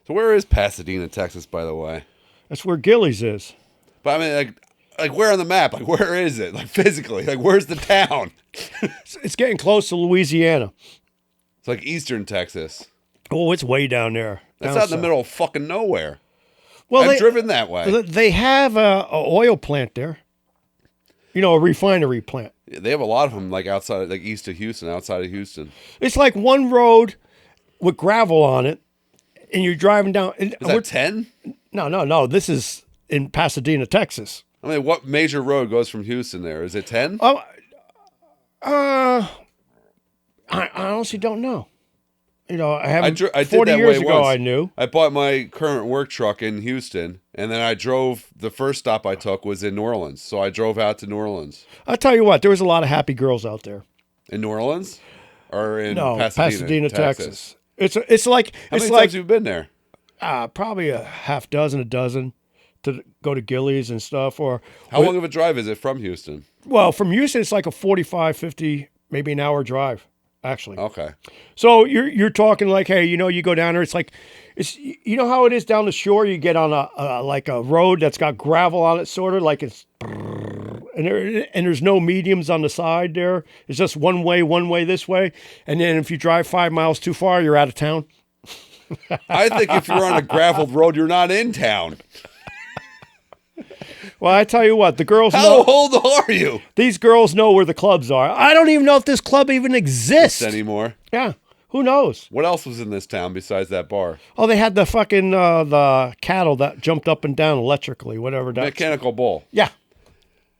So where is Pasadena, Texas, by the way? That's where Gillies is. But I mean, like where on the map? Like where is it? Like physically? Like where's the town? It's getting close to Louisiana. It's like Eastern Texas. Oh, it's way down there. That's down out in the middle of fucking nowhere. Well, I've driven that way. They have a oil plant there. You know, a refinery plant. They have a lot of them, like outside, like east of Houston, outside of Houston. It's like one road with gravel on it, and you're driving down. Is that 10? No. This is in Pasadena, Texas. I mean, what major road goes from Houston there? Is it 10? I honestly don't know. You know, I haven't. I did 40 that years way ago, once. I knew. I bought my current work truck in Houston, and then I drove. The first stop I took was in New Orleans, so I drove out to New Orleans. I'll tell you what, there was a lot of happy girls out there. In New Orleans, or in Pasadena, Texas. It's like How many times have you been there? Probably a dozen to go to Gillies and stuff. Or how long of a drive is it from Houston? Well, from Houston, it's like a 45, 50, maybe an hour drive. Actually. Okay. So you're talking like, hey, you know, you go down there. It's like, you know how it is down the shore. You get on a road that's got gravel on it, sort of like it's, and there's no mediums on the side there. It's just one way this way, and then if you drive 5 miles too far, you're out of town. I think if you're on a graveled road, you're not in town. Well, I tell you what, the girls How old are you? These girls know where the clubs are. I don't even know if this club even exists anymore. Yeah, who knows? What else was in this town besides that bar? Oh, they had the fucking the cattle that jumped up and down electrically, whatever that. Mechanical bull. Yeah.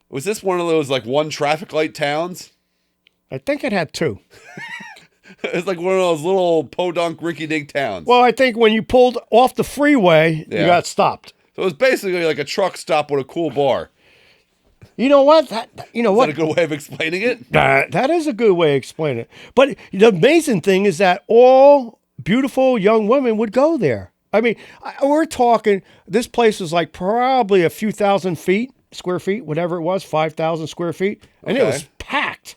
Was this one of those like one traffic light towns? I think it had two. It's like one of those little podunk rinky-dink towns. Well, I think when you pulled off the freeway, you got stopped. So it was basically like a truck stop with a cool bar. You know what? Is that a good way of explaining it? That is a good way of explaining it. But the amazing thing is that all beautiful young women would go there. I mean, we're talking, this place was like probably a few thousand square feet, whatever it was, 5,000 square feet. And it was packed.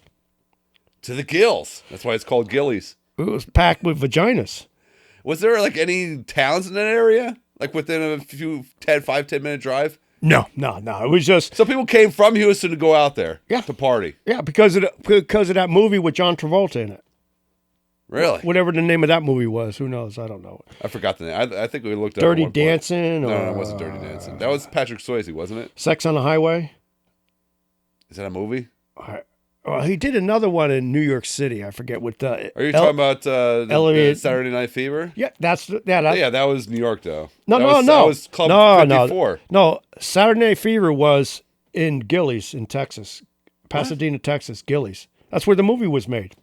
To the gills. That's why it's called Gillies. It was packed with vaginas. Was there like any towns in that area? Like within a few 5-10 minute drive? No. It was just... So people came from Houston to go out there to party? Yeah, because of that movie with John Travolta in it. Really? Whatever the name of that movie was. Who knows? I don't know. I forgot the name. I think we looked at Dirty Dancing? No, it wasn't Dirty Dancing. That was Patrick Swayze, wasn't it? Sex on the Highway? Is that a movie? Well, he did another one in New York City. I forget what the... Are you talking about the Saturday Night Fever? Yeah, that was New York, though. No. That was Club 54. No, Saturday Night Fever was in Gillies in Texas. Pasadena, Texas, Gillies. That's where the movie was made.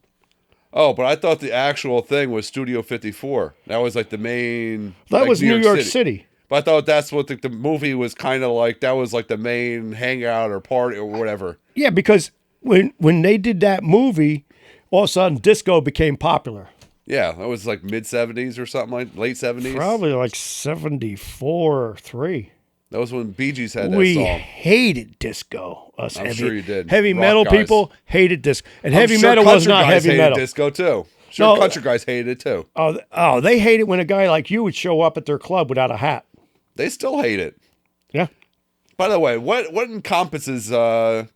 Oh, but I thought the actual thing was Studio 54. That was like the main... That was New York City. But I thought that's what the movie was kind of like. That was like the main hangout or party or whatever. Yeah, because... When they did that movie, all of a sudden disco became popular. Yeah, that was like mid-70s or something, like late 70s. Probably like 74 or 3. That was when Bee Gees had that we song. We hated disco. I'm sure you did. Heavy Rock metal guys. People hated disco. And I'm heavy sure metal was not heavy hated metal. Disco too. Sure, country guys hated it too. Oh, they hate it when a guy like you would show up at their club without a hat. They still hate it. Yeah. By the way, what encompasses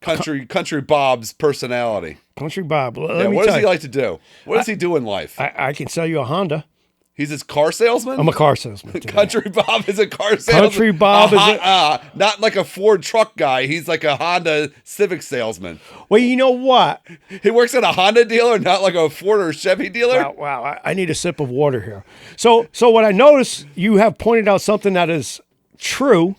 Country Bob's personality? Country Bob. Well, what does he like to do? What does he do in life? I can sell you a Honda. He's his car salesman? I'm a car salesman. Country Bob is a car salesman? Country Bob is not like a Ford truck guy. He's like a Honda Civic salesman. Well, you know what? He works at a Honda dealer, not like a Ford or Chevy dealer? Wow. I need a sip of water here. So what I noticed, you have pointed out something that is true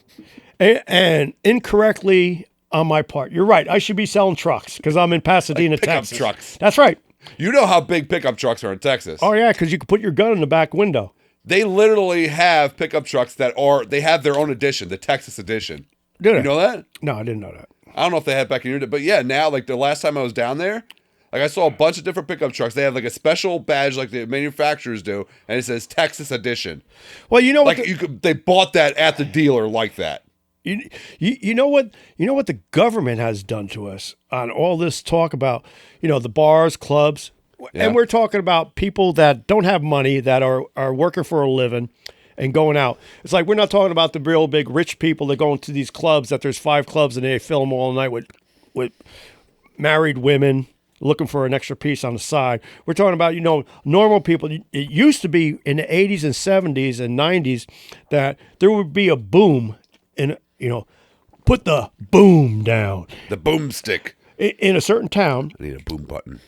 and incorrectly on my part. You're right. I should be selling trucks because I'm in Pasadena, Texas. Pickup trucks. That's right. You know how big pickup trucks are in Texas. Oh, yeah, because you can put your gun in the back window. They literally have pickup trucks they have their own edition, the Texas edition. Did you know that? No, I didn't know that. I don't know if they had back in your day, but yeah, now, like the last time I was down there, like I saw a bunch of different pickup trucks. They have like a special badge like the manufacturers do, and it says Texas edition. Well, you know what? They bought that at the dealer like that. You know what the government has done to us on all this talk about, the bars, clubs, and we're talking about people that don't have money, that are working for a living, and going out. It's like we're not talking about the real big rich people that go into these clubs that there's 5 clubs and they fill them all night with married women looking for an extra piece on the side. We're talking about, normal people. It used to be in the 80s and 70s and 90s that there would be a boom in, put the boom down. The boomstick. In a certain town. I need a boom button.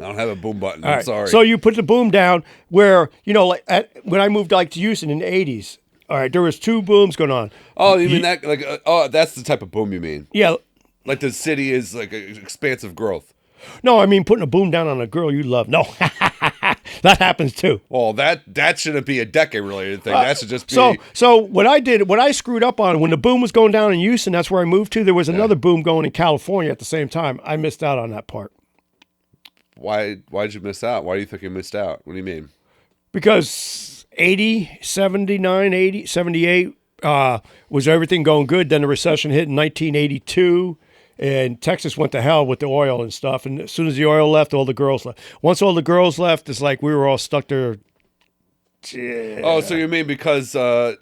I don't have a boom button. All I'm right. sorry. So you put the boom down where, when I moved to Houston in the 80s, all right, there was 2 booms going on. Oh, you mean that? Like, that's the type of boom you mean? Yeah. Like the city is like expansive growth. No, I mean putting a boom down on a girl you love. No, that happens too. Well, that shouldn't be a decade related thing. That should just be. So what I screwed up on when the boom was going down in Houston, that's where I moved to. There was another boom going in California at the same time. I missed out on that part. Why did you miss out? Why do you think you missed out? What do you mean? Because 80, 79, 80, 78 was everything going good. Then the recession hit in 1982. And Texas went to hell with the oil and stuff. And as soon as the oil left, all the girls left. Once all the girls left, it's like we were all stuck there. Oh, so you mean because you're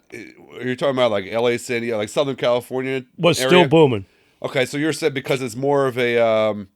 talking about like L.A. City, like Southern California was area? Still booming. Okay, so you're saying because it's more of a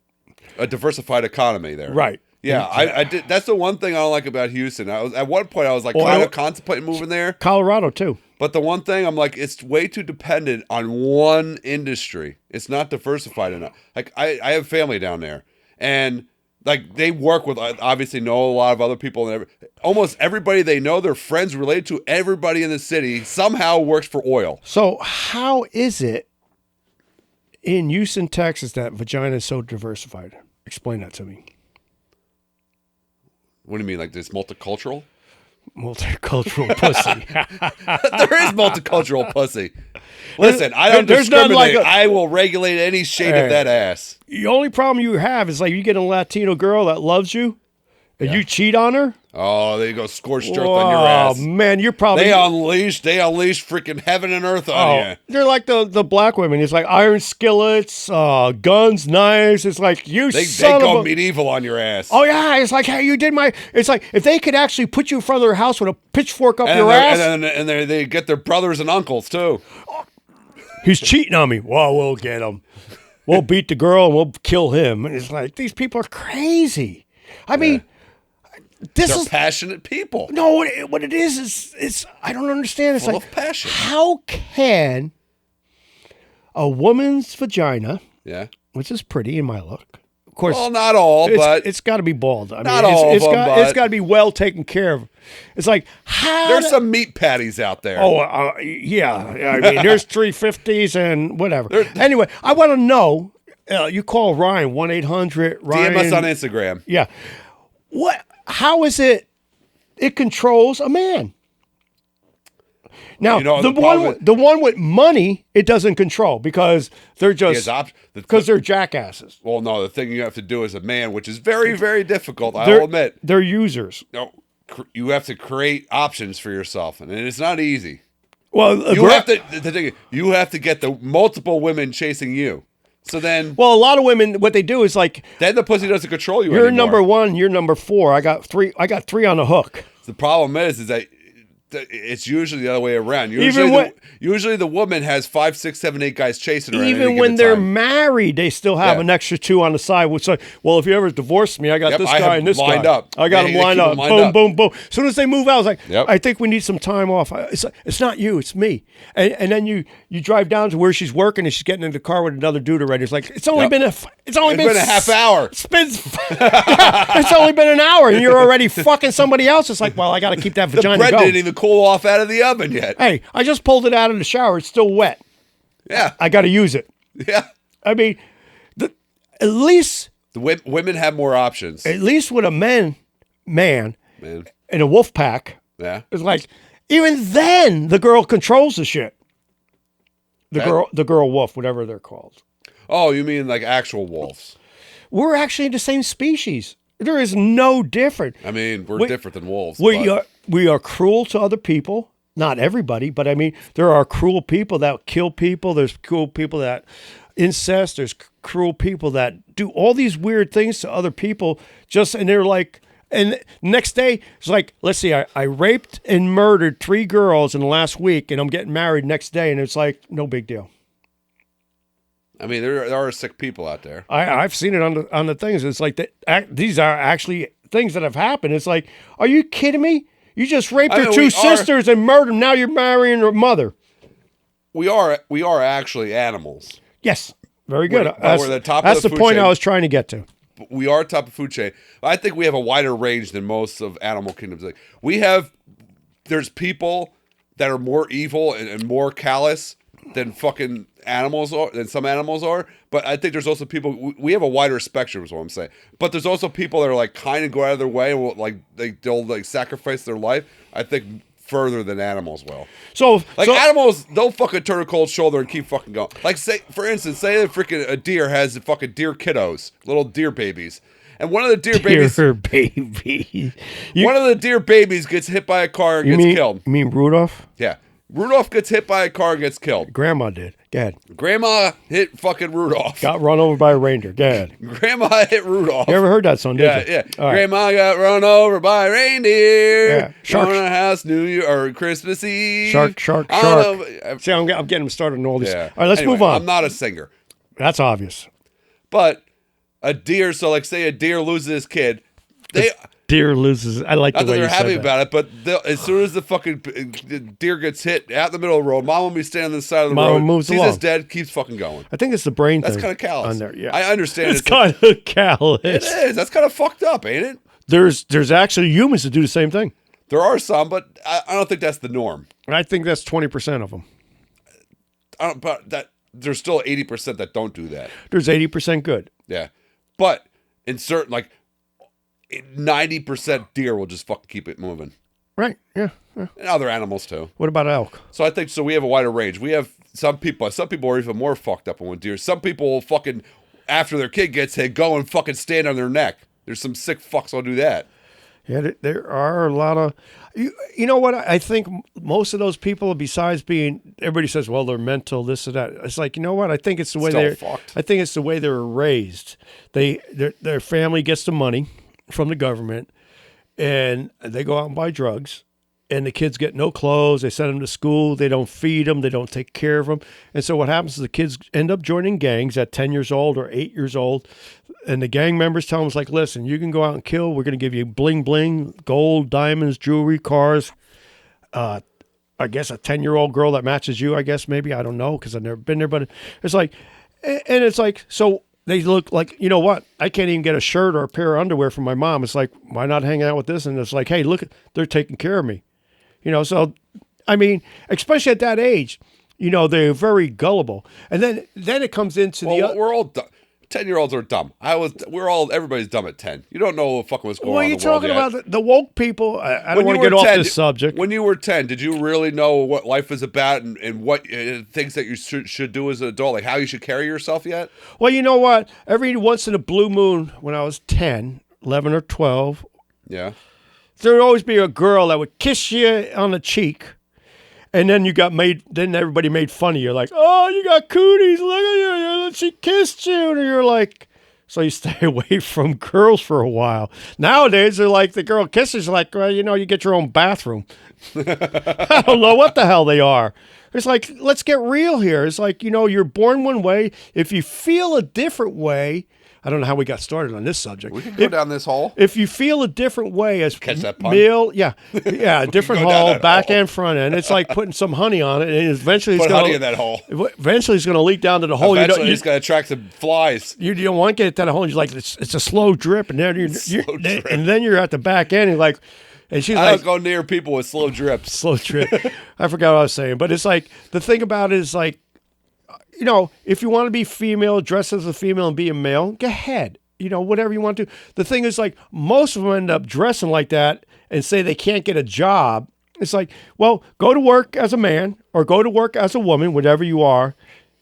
diversified economy there. Right. Yeah, I did. That's the one thing I don't like about Houston. At one point I was like kind of contemplating moving there. Colorado too. But the one thing I'm like, it's way too dependent on one industry. It's not diversified enough. Like I have family down there, and like they work with obviously know a lot of other people, and almost everybody they know, they're friends related to everybody in the city somehow works for oil. So how is it in Houston, Texas, that vagina is so diversified? Explain that to me. What do you mean, like this multicultural? Multicultural pussy. There is multicultural pussy. Listen, I don't discriminate. I will regulate any shade of that ass. The only problem you have is like you get a Latino girl that loves you, and you cheat on her. Oh, there you go, scorched earth on your ass. Oh man, you're probably they unleash freaking heaven and earth on you. They're like the black women. It's like iron skillets, guns, knives. It's like they go medieval on your ass. Oh yeah, it's like, hey, you did my. It's like if they could actually put you in front of their house with a pitchfork up your ass, and they get their brothers and uncles too. He's cheating on me. Well, we'll get him. We'll beat the girl and we'll kill him. And it's like these people are crazy. I mean. They're passionate people. No, what it is I don't understand. It's full like of passion. How can a woman's vagina, which is pretty in my look, of course, well, not all, but it's got to be bald. I not mean, all it's of them, it's got to be well taken care of. It's like how there's some meat patties out there. Oh, yeah. I mean, there's 350s and whatever. Anyway, I want to know. You call Ryan 1-800 Ryan. DM us on Instagram. Yeah. What? How is it? It controls a man. Now, the one with money, it doesn't control because they're just because they're jackasses. Well, no, the thing you have to do as a man, which is very, very difficult, I'll admit. They're users. No, you have to create options for yourself, and it's not easy. Well, you have to get the multiple women chasing you. So then, well, a lot of women, what they do is like, then the pussy doesn't control you. You're anymore. number 1. You're number 4. I got 3 on the hook. The problem is that it's usually the other way around. Usually the woman has 5, 6, 7, 8 guys chasing her. Even when they're married, they still have an extra 2 on the side. Which like, well, if you ever divorce me, I got this guy and this guy lined up. I got them lined up. Boom, boom, boom. As soon as they move out, I was like, I think we need some time off. It's not you, it's me. And then you drive down to where she's working and she's getting in the car with another dude already. It's like it's only been a half hour. It's only been an hour and you're already fucking somebody else. It's like, well, I got to keep that vagina going. The bread going. didn't even cool off out of the oven yet. Hey, I just pulled it out of the shower. It's still wet. Yeah. I got to use it. Yeah. I mean, at least... The women have more options. At least with a man in a wolf pack, it's like, even then, the girl controls the shit. The girl wolf, whatever they're called. Oh, you mean like actual wolves? We're actually the same species. There is no different. I mean, we're different than wolves. We are cruel to other people. Not everybody, but I mean, there are cruel people that kill people. There's cruel people that incest. There's cruel people that do all these weird things to other people. And they're like, And next day, it's like, let's see, I raped and murdered 3 girls in the last week, and I'm getting married next day, and it's like, no big deal. I mean, there are sick people out there. I've seen it on the things. It's like these are actually things that have happened. It's like, are you kidding me? You just raped her 2 sisters and murdered them. Now you're marrying her mother. We are actually animals. Yes, very good. We're the top that's of the the food point chain. I was trying to get to. We are top of food chain. I think we have a wider range than most of animal kingdoms. Like there's people that are more evil and more callous than fucking animals are, than some animals are. But I think there's also people. We have a wider spectrum, is what I'm saying. But there's also people that are like kind of go out of their way and will, like they'll like sacrifice their life. I think further than animals will. So animals, they'll fucking turn a cold shoulder and keep fucking going. Like for instance, say a deer has fucking deer kiddos, little deer babies. And one of the deer babies, one of the deer babies gets hit by a car and gets killed. You mean Rudolph? Yeah. Rudolph gets hit by a car and gets killed. Grandma did. Go ahead. Grandma hit fucking Rudolph. Got run over by a reindeer. Go ahead. Grandma hit Rudolph. You ever heard that song, did you? Yeah. Grandma got run over by a reindeer. Yeah. Shark. On a house, New Year or Christmas Eve. Shark. See, I'm getting started on all these. Yeah. All right, let's move on. I'm not a singer. That's obvious. But a deer, so like say a deer loses his kid, deer loses. I like the way you said that. They're happy about it, but as soon as the fucking deer gets hit out in the middle of the road, mom will be standing on the side of the road. Moves sees along. it's dead, keeps fucking going. I think it's the brain That's thing. kind of callous. On there, yeah. I understand. It's kind of callous. It is. That's kind of fucked up, ain't it? There's actually humans that do the same thing. There are some, but I don't think that's the norm. I think that's 20% of them. But there's still 80% that don't do that. There's 80% good. Yeah, but in certain 90% deer will just fucking keep it moving. Right. Yeah. And other animals too. What about elk? So I think we have a wider range. We have some people are even more fucked up on deer. Some people will fucking, after their kid gets hit, go and fucking stand on their neck. There's some sick fucks that'll do that. Yeah, there are a lot of, you know what? I think most of those people, besides being, everybody says, well, they're mental, this or that. It's like, you know what? I think it's the way I think it's the way they were raised. Their family gets the money from the government, and they go out and buy drugs, and the kids get no clothes. They send them to school. They don't feed them. They don't take care of them. And so what happens is the kids end up joining gangs at 10 years old or 8 years old. And the gang members tell them, like, listen, you can go out and kill. We're going to give you bling, bling, gold, diamonds, jewelry, cars. I guess a 10-year-old girl that matches you, I guess, maybe. I don't know because I've never been there. But it's like, and it's like, so they look like, you know what? I can't even get a shirt or a pair of underwear from my mom. It's like, why not hang out with this? And it's like, hey, look, they're taking care of me. You know, so, I mean, especially at that age, you know, they're very gullible. And then it comes into we're all 10-year-olds are dumb. Everybody's dumb at 10. You don't know what fucking was going on in the world yet. Well, you're talking about the woke people. I don't want to get off this subject. When you were 10, did you really know what life is about and what things that you should do as an adult, like how you should carry yourself yet? Well, you know what? Every once in a blue moon, when I was 10, 11 or 12, yeah, there would always be a girl that would kiss you on the cheek. And then then everybody made fun of you. Like, oh, you got cooties. Look at you. She kissed you. And you're like, so you stay away from girls for a while. Nowadays, they're like, the girl kisses, like, well, you know, you get your own bathroom. I don't know what the hell they are. It's like, let's get real here. It's like, you know, you're born one way. If you feel a different way, I don't know how we got started on this subject. We can go down this hole. If you feel a different way as catch that pun. Male, yeah, a different hole, back and front end. It's like putting some honey on it, and eventually put honey in that hole. Eventually, it's going to leak down to the hole. Eventually, it's going to attract some flies. You don't want to get it to the hole. And you're like, it's a slow drip, and then you're at the back end, and like. And she's I don't go near people with slow drips. Slow drip. I forgot what I was saying, but it's like the thing about it is like, you know, if you want to be female, dress as a female and be a male, go ahead. You know, whatever you want to do. The thing is, like, most of them end up dressing like that and say they can't get a job. It's like, well, go to work as a man or go to work as a woman, whatever you are,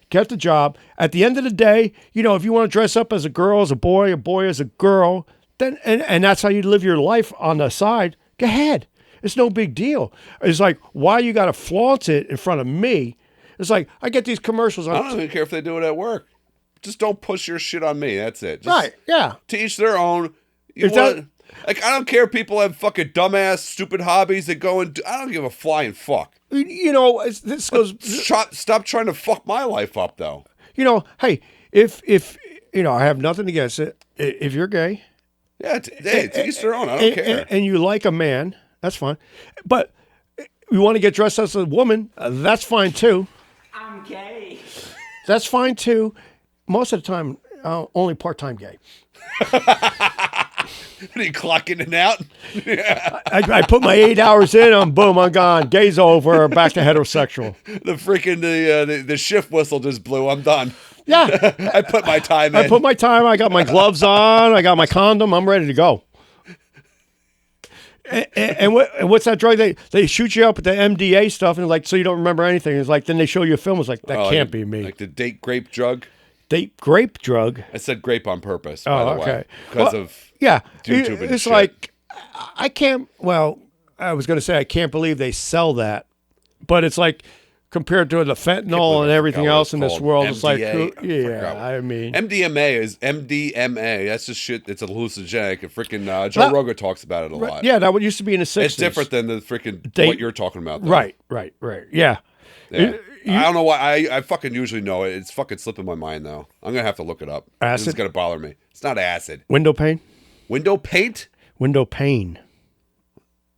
get the job. At the end of the day, you know, if you want to dress up as a girl, as a boy as a girl, then and that's how you live your life on the side, go ahead. It's no big deal. It's like, why you got to flaunt it in front of me? It's like, I get these commercials. I don't even care if they do it at work. Just don't push your shit on me. That's it. Right, yeah. To each their own. Like, I don't care if people have fucking dumbass, stupid hobbies that go and do, I don't give a flying fuck. You know, this goes. Stop trying to fuck my life up, though. You know, hey, if you know, I have nothing against it. If you're gay, yeah, it's each their own. I don't care. And you like a man, that's fine. But you want to get dressed as a woman, that's fine too. I'm gay. That's fine too. Most of the time, only part-time gay. Are you clocking it out? I put my 8 hours in, boom, I'm gone. Gay's over, back to heterosexual. The freaking the shift whistle just blew. I'm done. Yeah. I put my time in. I put my time, I got my gloves on, I got my condom, I'm ready to go. And what's that drug? They shoot you up with the MDA stuff, and like, so you don't remember anything. It's like, then they show you a film. It's like, that can't be me. Like the date grape drug. Date grape drug. I said grape on purpose. Oh, by the okay. way, because of yeah. YouTube and it's shit. like, I can't. Well, I was going to say I can't believe they sell that, but it's like compared to the fentanyl and everything else in this world, it's like, yeah. I mean, MDMA is MDMA. That's just shit. It's a hallucinogenic. And freaking Joe Rogan talks about it a lot. Yeah, that what used to be in the 60s. It's different than the freaking what you're talking about. Though. Right. Yeah. I don't know why. I fucking usually know it. It's fucking slipping my mind though. I'm gonna have to look it up. Acid? This is gonna bother me. It's not acid. Window pane. Window paint. Window pane.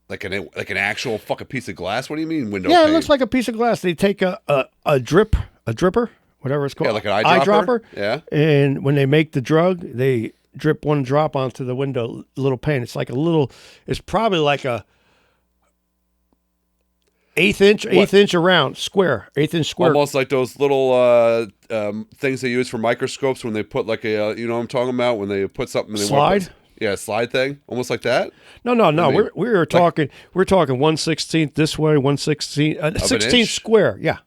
Like an actual fucking piece of glass. What do you mean window? Yeah, pane? it looks like a piece of glass. They take a dripper, whatever it's called. Yeah, like an eyedropper. Yeah. And when they make the drug, they drip one drop onto the window, little pane. It's like a little. It's probably like a eighth inch around, square, eighth inch square. Almost like those little things they use for microscopes when they put like a, you know what I'm talking about, when they put something. Slide. Slide thing, almost like that. No. I mean, we're talking 1/16 this way, 1/16, 16 square, yeah,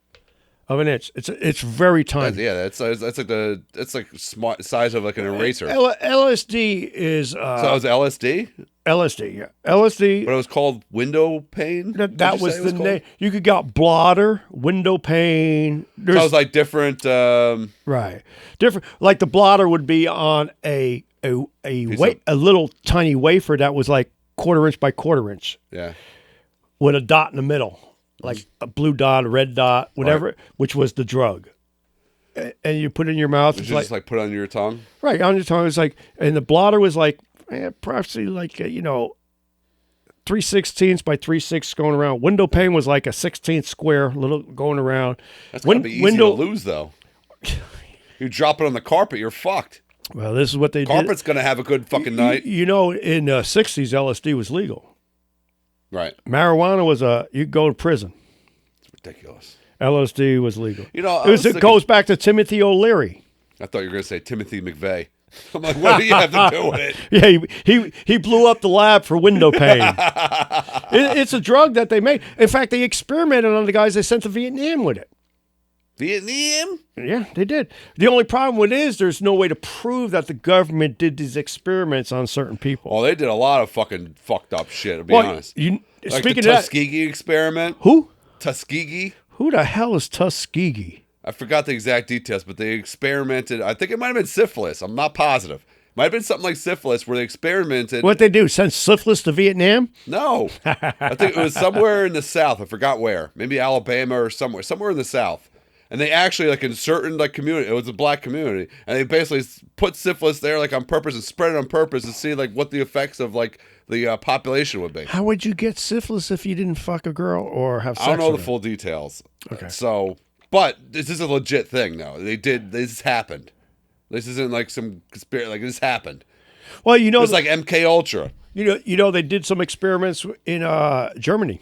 of an inch. It's very tiny. That's like smart size of like an eraser. LSD is so it was LSD. LSD, yeah. LSD. But it was called window pane? That was the name. You could got blotter, window pane. So it was like different. Right. Different. Like the blotter would be on a little tiny wafer that was like 1/4 inch by 1/4 inch. Yeah. With a dot in the middle. Like a blue dot, a red dot, whatever, right. Which was the drug. And you put it in your mouth. Did you just like put it on your tongue? Right, on your tongue. It's like, and the blotter was like, probably like, 3/16 by 3/6 going around. Window pane was like a 16th square, little going around. That's gonna be easy to lose, though. You drop it on the carpet, you're fucked. Well, this is what they Carpet's gonna have a good fucking night. In the 60s, LSD was legal. Right. Marijuana was you could go to prison. It's ridiculous. LSD was legal. It goes back to Timothy O'Leary. I thought you were gonna say Timothy McVeigh. I'm like, what do you have to do with it? Yeah, he blew up the lab for window pane. It's a drug that they made. In fact, they experimented on the guys they sent to Vietnam with it. Vietnam? Yeah, they did. The only problem with it is there's no way to prove that the government did these experiments on certain people. Well, they did a lot of fucking fucked up shit, to be honest. Like speaking the Tuskegee experiment. Who? Tuskegee. Who the hell is Tuskegee? I forgot the exact details, but they experimented. I think it might have been syphilis. I'm not positive. Might have been something like syphilis where they experimented. What they do? Send syphilis to Vietnam? No. I think it was somewhere in the South. I forgot where. Maybe Alabama or somewhere in the South. And they actually, like in certain like community, it was a black community, and they basically put syphilis there like on purpose and spread it on purpose to see like what the effects of like the population would be. How would you get syphilis if you didn't fuck a girl or have sex? I don't know with the her? full details. Okay. But this is a legit thing, though. This happened. This isn't like some conspiracy. Like this happened. Well, it's like MK Ultra. They did some experiments in Germany.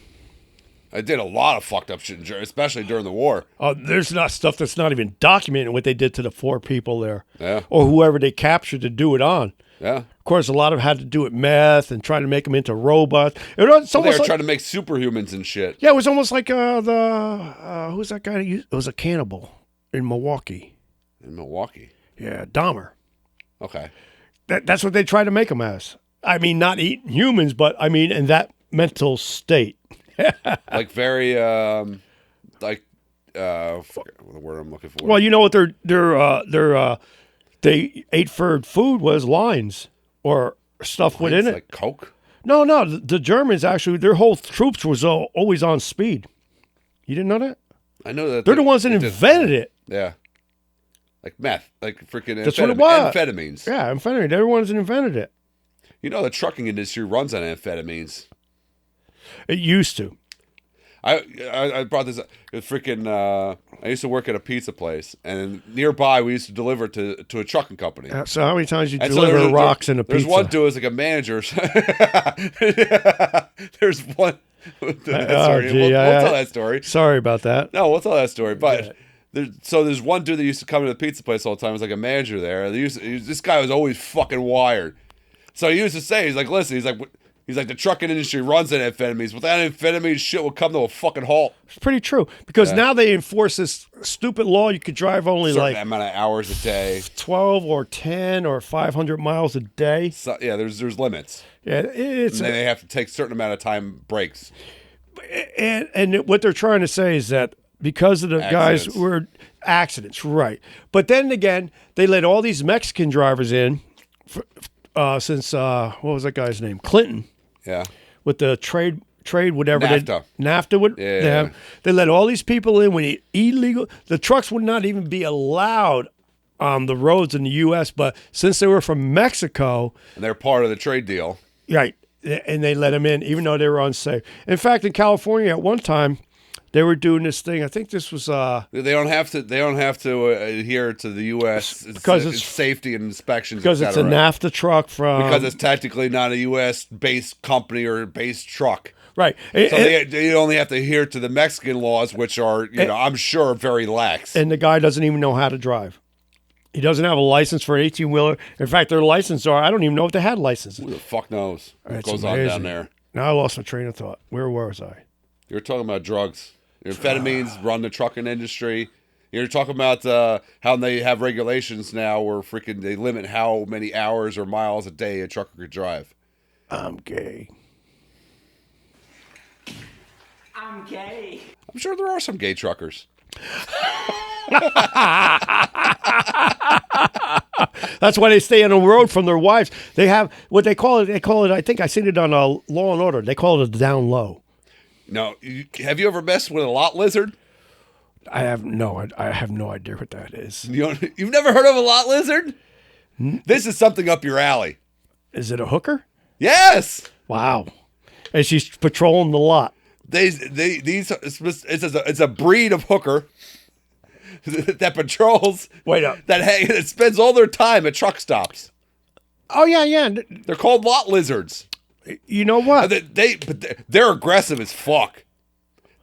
I did a lot of fucked up shit in Germany, especially during the war. There's not stuff that's not even documented what they did to the 4 people there. Yeah. Or whoever they captured to do it on. Yeah. Of course, a lot of it had to do with meth and trying to make them into robots. They were trying to make superhumans and shit. Yeah, it was almost like who's that guy? It was a cannibal in Milwaukee. In Milwaukee? Yeah, Dahmer. Okay. That's what they tried to make him as. I mean, not eating humans, but I mean, in that mental state. Like very, the word I'm looking for. Well, you know what they ate for food was lines or stuff within it. Like Coke? No, the Germans actually, their whole troops was always on speed. You didn't know that? I know that. They're the ones that invented it. Yeah. Like meth. Like freaking That's what it was. amphetamines. Yeah, amphetamine. They're the ones that invented it. You know the trucking industry runs on amphetamines. It used to. I brought this up. Freaking, I used to work at a pizza place, and nearby we used to deliver to a trucking company. So how many times you deliver rocks in a pizza? There's one dude who's like a manager. There's one. Sorry, we'll tell that story. Sorry about that. No, we'll tell that story. But there's one dude that used to come to the pizza place all the time. He was like a manager there. This guy was always fucking wired. So he used to say, he's like, listen, he's like, the trucking industry runs on amphetamines. Without amphetamines, shit will come to a fucking halt. It's pretty true. Because now they enforce this stupid law. You could drive only certain amount of hours a day. 12 or 10 or 500 miles a day. So, yeah, there's limits. Yeah, and then they have to take a certain amount of time breaks. And what they're trying to say is that because of the guys were accidents, right. But then again, they let all these Mexican drivers in since, what was that guy's name? Clinton. Yeah. With the trade whatever. NAFTA. NAFTA would they let all these people in when illegal. The trucks would not even be allowed on the roads in the U.S., but since they were from Mexico. And they're part of the trade deal. Right. And they let them in even though they were unsafe. In fact, in California at one time, they were doing this thing. I think this was. They don't have to adhere to the U.S. because it's safety and inspections. Because it's a NAFTA truck from. Because it's technically not a U.S. based company or based truck. Right. So they only have to adhere to the Mexican laws, which are I'm sure very lax. And the guy doesn't even know how to drive. He doesn't have a license for an 18-wheeler. In fact, their licenses I don't even know if they had licenses. Who the fuck knows what goes amazing. on down there? Now I lost my train of thought. Where was I? You were talking about drugs. Amphetamines run the trucking industry. You're talking about how they have regulations now where freaking they limit how many hours or miles a day a trucker could drive. I'm gay. I'm gay. I'm sure there are some gay truckers. That's why they stay on the road from their wives. They have what they call it. I think I seen it on Law and Order. They call it a down low. No, have you ever messed with a lot lizard? I have no idea what that is. You've never heard of a lot lizard? This is something up your alley. Is it a hooker? Yes. Wow. And she's patrolling the lot. It's a breed of hooker that patrols. Wait up. That spends all their time at truck stops. Oh yeah. They're called lot lizards. You know what? They're aggressive as fuck.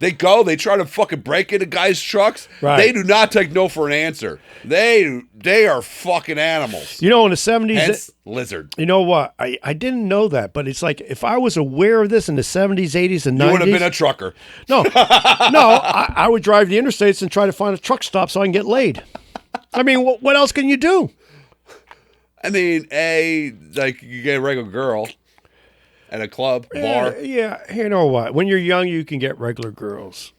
They try to fucking break into guys' trucks. Right. They do not take no for an answer. They are fucking animals. You know, in the 70s. Hence, lizard. You know what? I didn't know that, but it's like if I was aware of this in the 70s, 80s, and 90s. You would have been a trucker. No, I would drive the interstates and try to find a truck stop so I can get laid. I mean, what else can you do? I mean, like you get a regular girl. At a club, bar. Yeah, you know what? When you're young, you can get regular girls.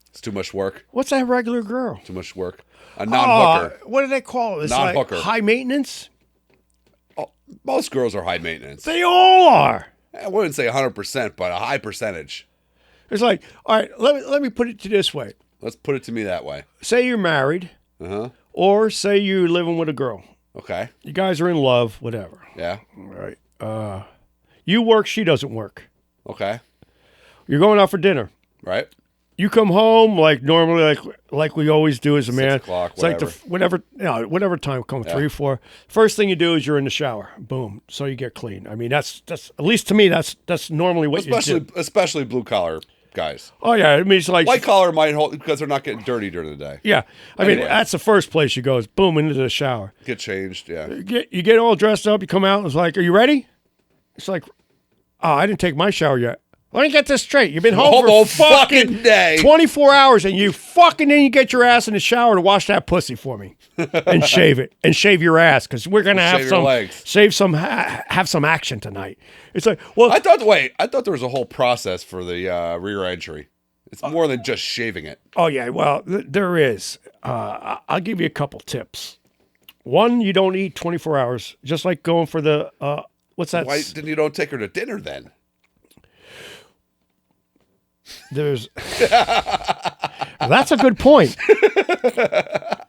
It's too much work. What's that regular girl? Too much work. A non-hooker. What do they call it? It's non-hooker. Like high maintenance? Oh, most girls are high maintenance. They all are. I wouldn't say 100%, but a high percentage. It's like, all right, let me put it to this way. Let's put it to me that way. Say you're married. Uh-huh. Or say you're living with a girl. Okay. You guys are in love, whatever. Yeah. All right. You work, she doesn't work. Okay. You're going out for dinner. Right. You come home like normally, like we always do as a man. 6 o'clock, it's whatever. like whatever time come, 3, 4. First thing you do is you're in the shower. Boom. So you get clean. I mean, that's at least to me, that's normally what you do. Especially blue collar guys. Oh yeah, I mean it's like white collar might hold because they're not getting dirty during the day. Yeah, I mean that's the first place you go is boom into the shower. Get changed. Yeah. You get all dressed up. You come out and it's like, are you ready? It's like, oh, I didn't take my shower yet. Let me get this straight. You've been home for fucking day. 24 hours and you get your ass in the shower to wash that pussy for me and shave it and shave your ass because we're going to have some action tonight. It's like, well, I thought there was a whole process for the rear entry. It's more than just shaving it. Oh yeah. Well, there is. I'll give you a couple tips. One, you don't eat 24 hours, just like going for the What's that? Why didn't you don't take her to dinner then? There's. That's a good point.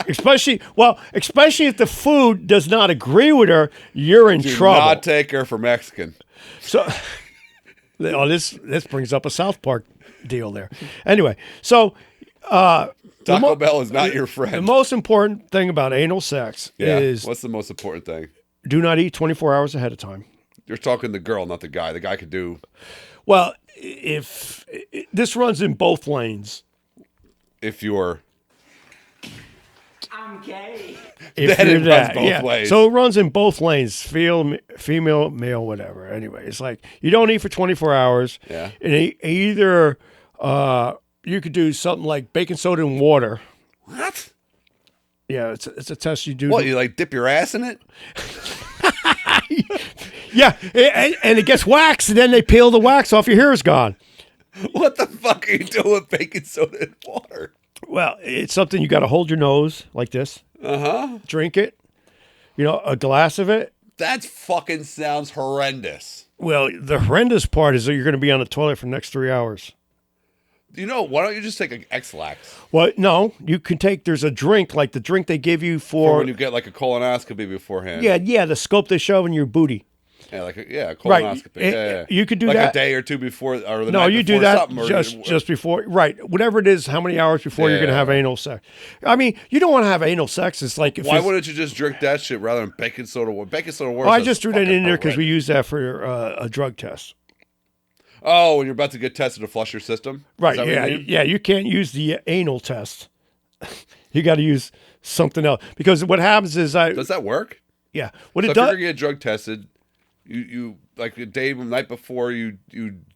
Especially if the food does not agree with her, you're in Do trouble. not take her for Mexican. So, this brings up a South Park deal there. Anyway, so Taco Bell is not your friend. the most important thing about anal sex is What's the most important thing? do not eat 24 hours ahead of time. You're talking the girl, not the guy. The guy could do. Well, if this runs in both lanes. If you're. I'm gay. If Then you're it runs that, both yeah. ways. So it runs in both lanes, female, male, whatever. Anyway, it's like you don't eat for 24 hours. Yeah. And either you could do something like baking soda and water. What? Yeah, it's a test you do. What, you like dip your ass in it? Yeah, and it gets wax, and then they peel the wax off. Your hair is gone. What the fuck are you doing with baking soda and water? Well, it's something you got to hold your nose like this. Drink it. A glass of it. That fucking sounds horrendous. Well, the horrendous part is that you're going to be on the toilet for the next 3 hours. Why don't you just take an X-Lax? Well, no, you can take, there's a drink, like the drink they give you For for when you get like a colonoscopy beforehand. yeah, the scope they shove in your booty. Yeah, a colonoscopy. Right. Yeah. You could do like that. a day or two before, or the No, night you before do that something, or just before, right? Whatever it is, how many hours before you're going to have anal sex? I mean, you don't want to have anal sex. It's like Why wouldn't you just drink that shit rather than baking soda? Baking soda water. I just threw that in there because we use that for a drug test. Oh, when you're about to get tested to flush your system, Right? Is that what you mean? Yeah. You can't use the anal test. You got to use something else because what happens is Does that work? yeah. What So it if you're does. gonna get drug tested, you like the night before you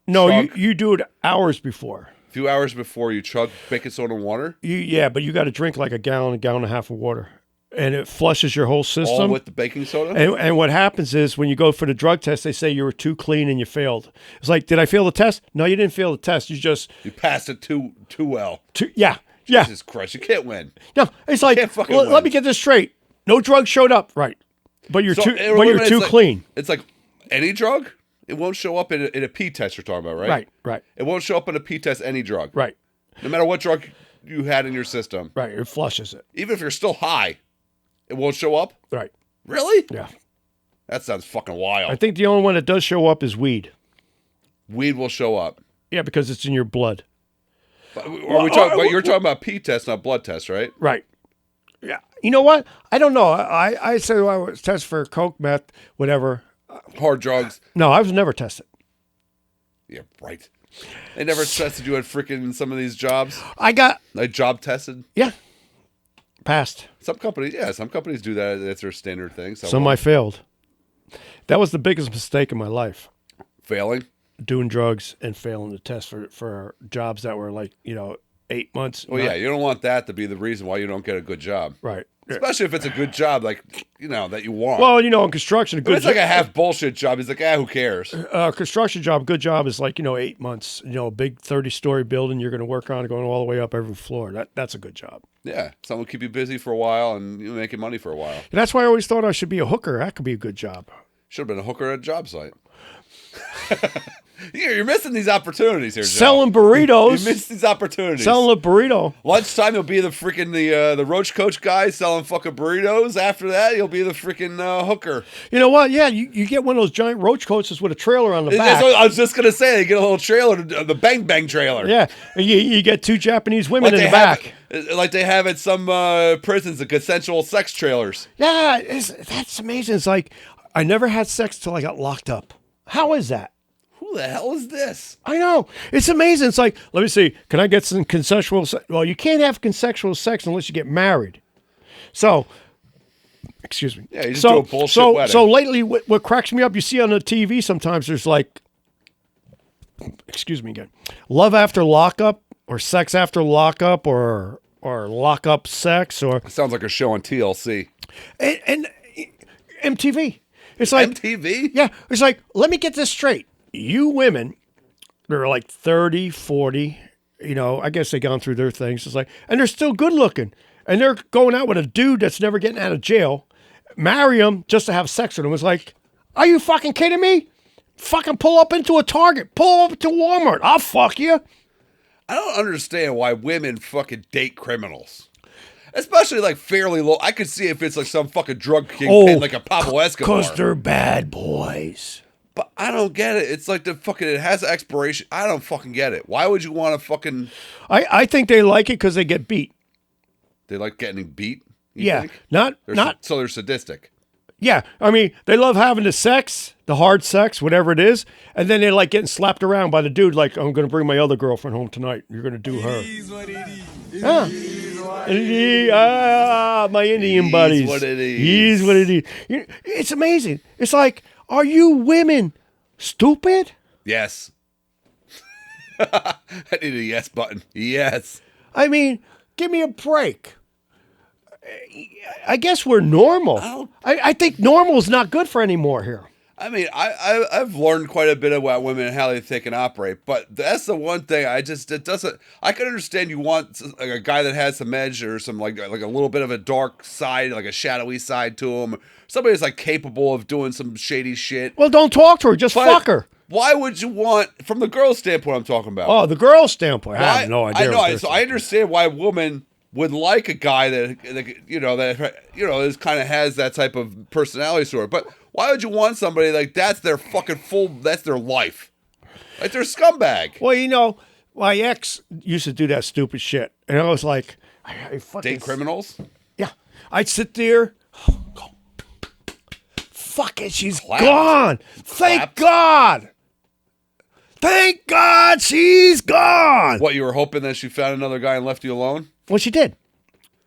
No, chug, you do it hours before. a few hours before you chug baking soda and water, But you got to drink like a gallon and a half of water, and it flushes your whole system. all with the baking soda. And what happens is when you go for the drug test, they say you were too clean and you failed. It's like, did I fail the test? No, you didn't fail the test. You just You passed it too well. yeah. Jesus Christ, you can't win. No, it's like can't fucking let win. me get this straight. No drugs showed up, right? But you're So too it but you're eliminates, too like- clean. It's like any drug, it won't show up in a P test you're talking about, right? Right. It won't show up in a P test any drug. Right. No matter what drug you had in your system. Right. It flushes it. Even if you're still high, it won't show up? Right. Really? Yeah. That sounds fucking wild. I think the only one that does show up is weed. Weed will show up. Yeah, because it's in your blood. But you're talking about P test, not blood test, right? Right. Yeah. You know what? I don't know. I said I was tested for coke, meth, whatever. Hard drugs. No, I was never tested. Yeah, right. They never tested you at freaking some of these jobs. I got Like job tested. yeah. Passed. Some companies do that. That's their standard thing. Some I failed. That was the biggest mistake in my life. failing. Doing drugs and failing the test for jobs that were like, 8 months. Well, yeah, you don't want that to be the reason why you don't get a good job. Right. Especially if it's a good job, like, that you want. Well, in construction, a If good it's like a half bullshit job. He's like, who cares? construction job, good job is like, 8 months, a big 30-story building you're going to work on going all the way up every floor. That's a good job. Yeah, something will keep you busy for a while and you making money for a while. And that's why I always thought I should be a hooker. That could be a good job. Should have been a hooker at a job site. You're missing these opportunities here, Joe. Selling burritos. You missed these opportunities. Selling a burrito. Lunchtime, you'll be the freaking the roach coach guy selling fucking burritos. After that, you'll be the freaking hooker. You know what? Yeah, you get one of those giant roach coaches with a trailer on the That's back. what I was just gonna say, you get a little trailer, the Bang Bang trailer. Yeah, and you get two Japanese women in the they back. like they have at some prisons, the consensual sex trailers. Yeah, that's amazing. It's like I never had sex till I got locked up. How is that? Who the hell is this? I know. It's amazing. It's like, let me see. Can I get some consensual sex? Well, you can't have consensual sex unless you get married. So, excuse me. Yeah, you just do a bullshit wedding. So lately, what cracks me up, you see on the TV sometimes there's like, excuse me again, love after lockup or sex after lockup or lockup sex or. It sounds like a show on TLC. And MTV. It's like. MTV? Yeah. It's like, let me get this straight. You women, they're like 30, 40, I guess they've gone through their things. It's like, and they're still good looking. And they're going out with a dude that's never getting out of jail. Marry him just to have sex with him. It's like, Are you fucking kidding me? Fucking pull up into a Target. Pull up to Walmart. I'll fuck you. I don't understand why women fucking date criminals. Especially like fairly low. I could see if it's like some fucking drug kingpin like a Pablo Escobar. Because they're bad boys. But I don't get it. It's like it has expiration. I don't fucking get it. Why would you want to fucking... I think they like it because they get beat. They like getting beat? Yeah. Think? Not... So they're sadistic. Yeah. I mean, they love having the sex, the hard sex, whatever it is. And then they like getting slapped around by the dude like, I'm going to bring my other girlfriend home tonight. You're going to do her. My Indian buddies. He's what it is. He's what it is. It's amazing. It's like, are you women stupid? Yes. I need a yes button. Yes. I mean, give me a break. I guess we're normal. I think normal is not good for anymore here. I mean, I've learned quite a bit about women and how they think and operate, but that's the one thing I can understand you want like a guy that has some edge or some like a little bit of a dark side, like a shadowy side to him. Somebody that's like capable of doing some shady shit. Well, don't talk to her, just fuck her. Why would you want, from the girl's standpoint I'm talking about? Oh, the girl's standpoint. I have no idea. I understand why a woman would like a guy that is kind of has that type of personality sort of, but why would you want somebody like that's their life? Like they're scumbag. Well, my ex used to do that stupid shit. And I was like, I fucking... Date criminals? Yeah. I'd sit there. Fuck it, she's gone. Thank God. Thank God she's gone. What, you were hoping that she found another guy and left you alone? Well, she did.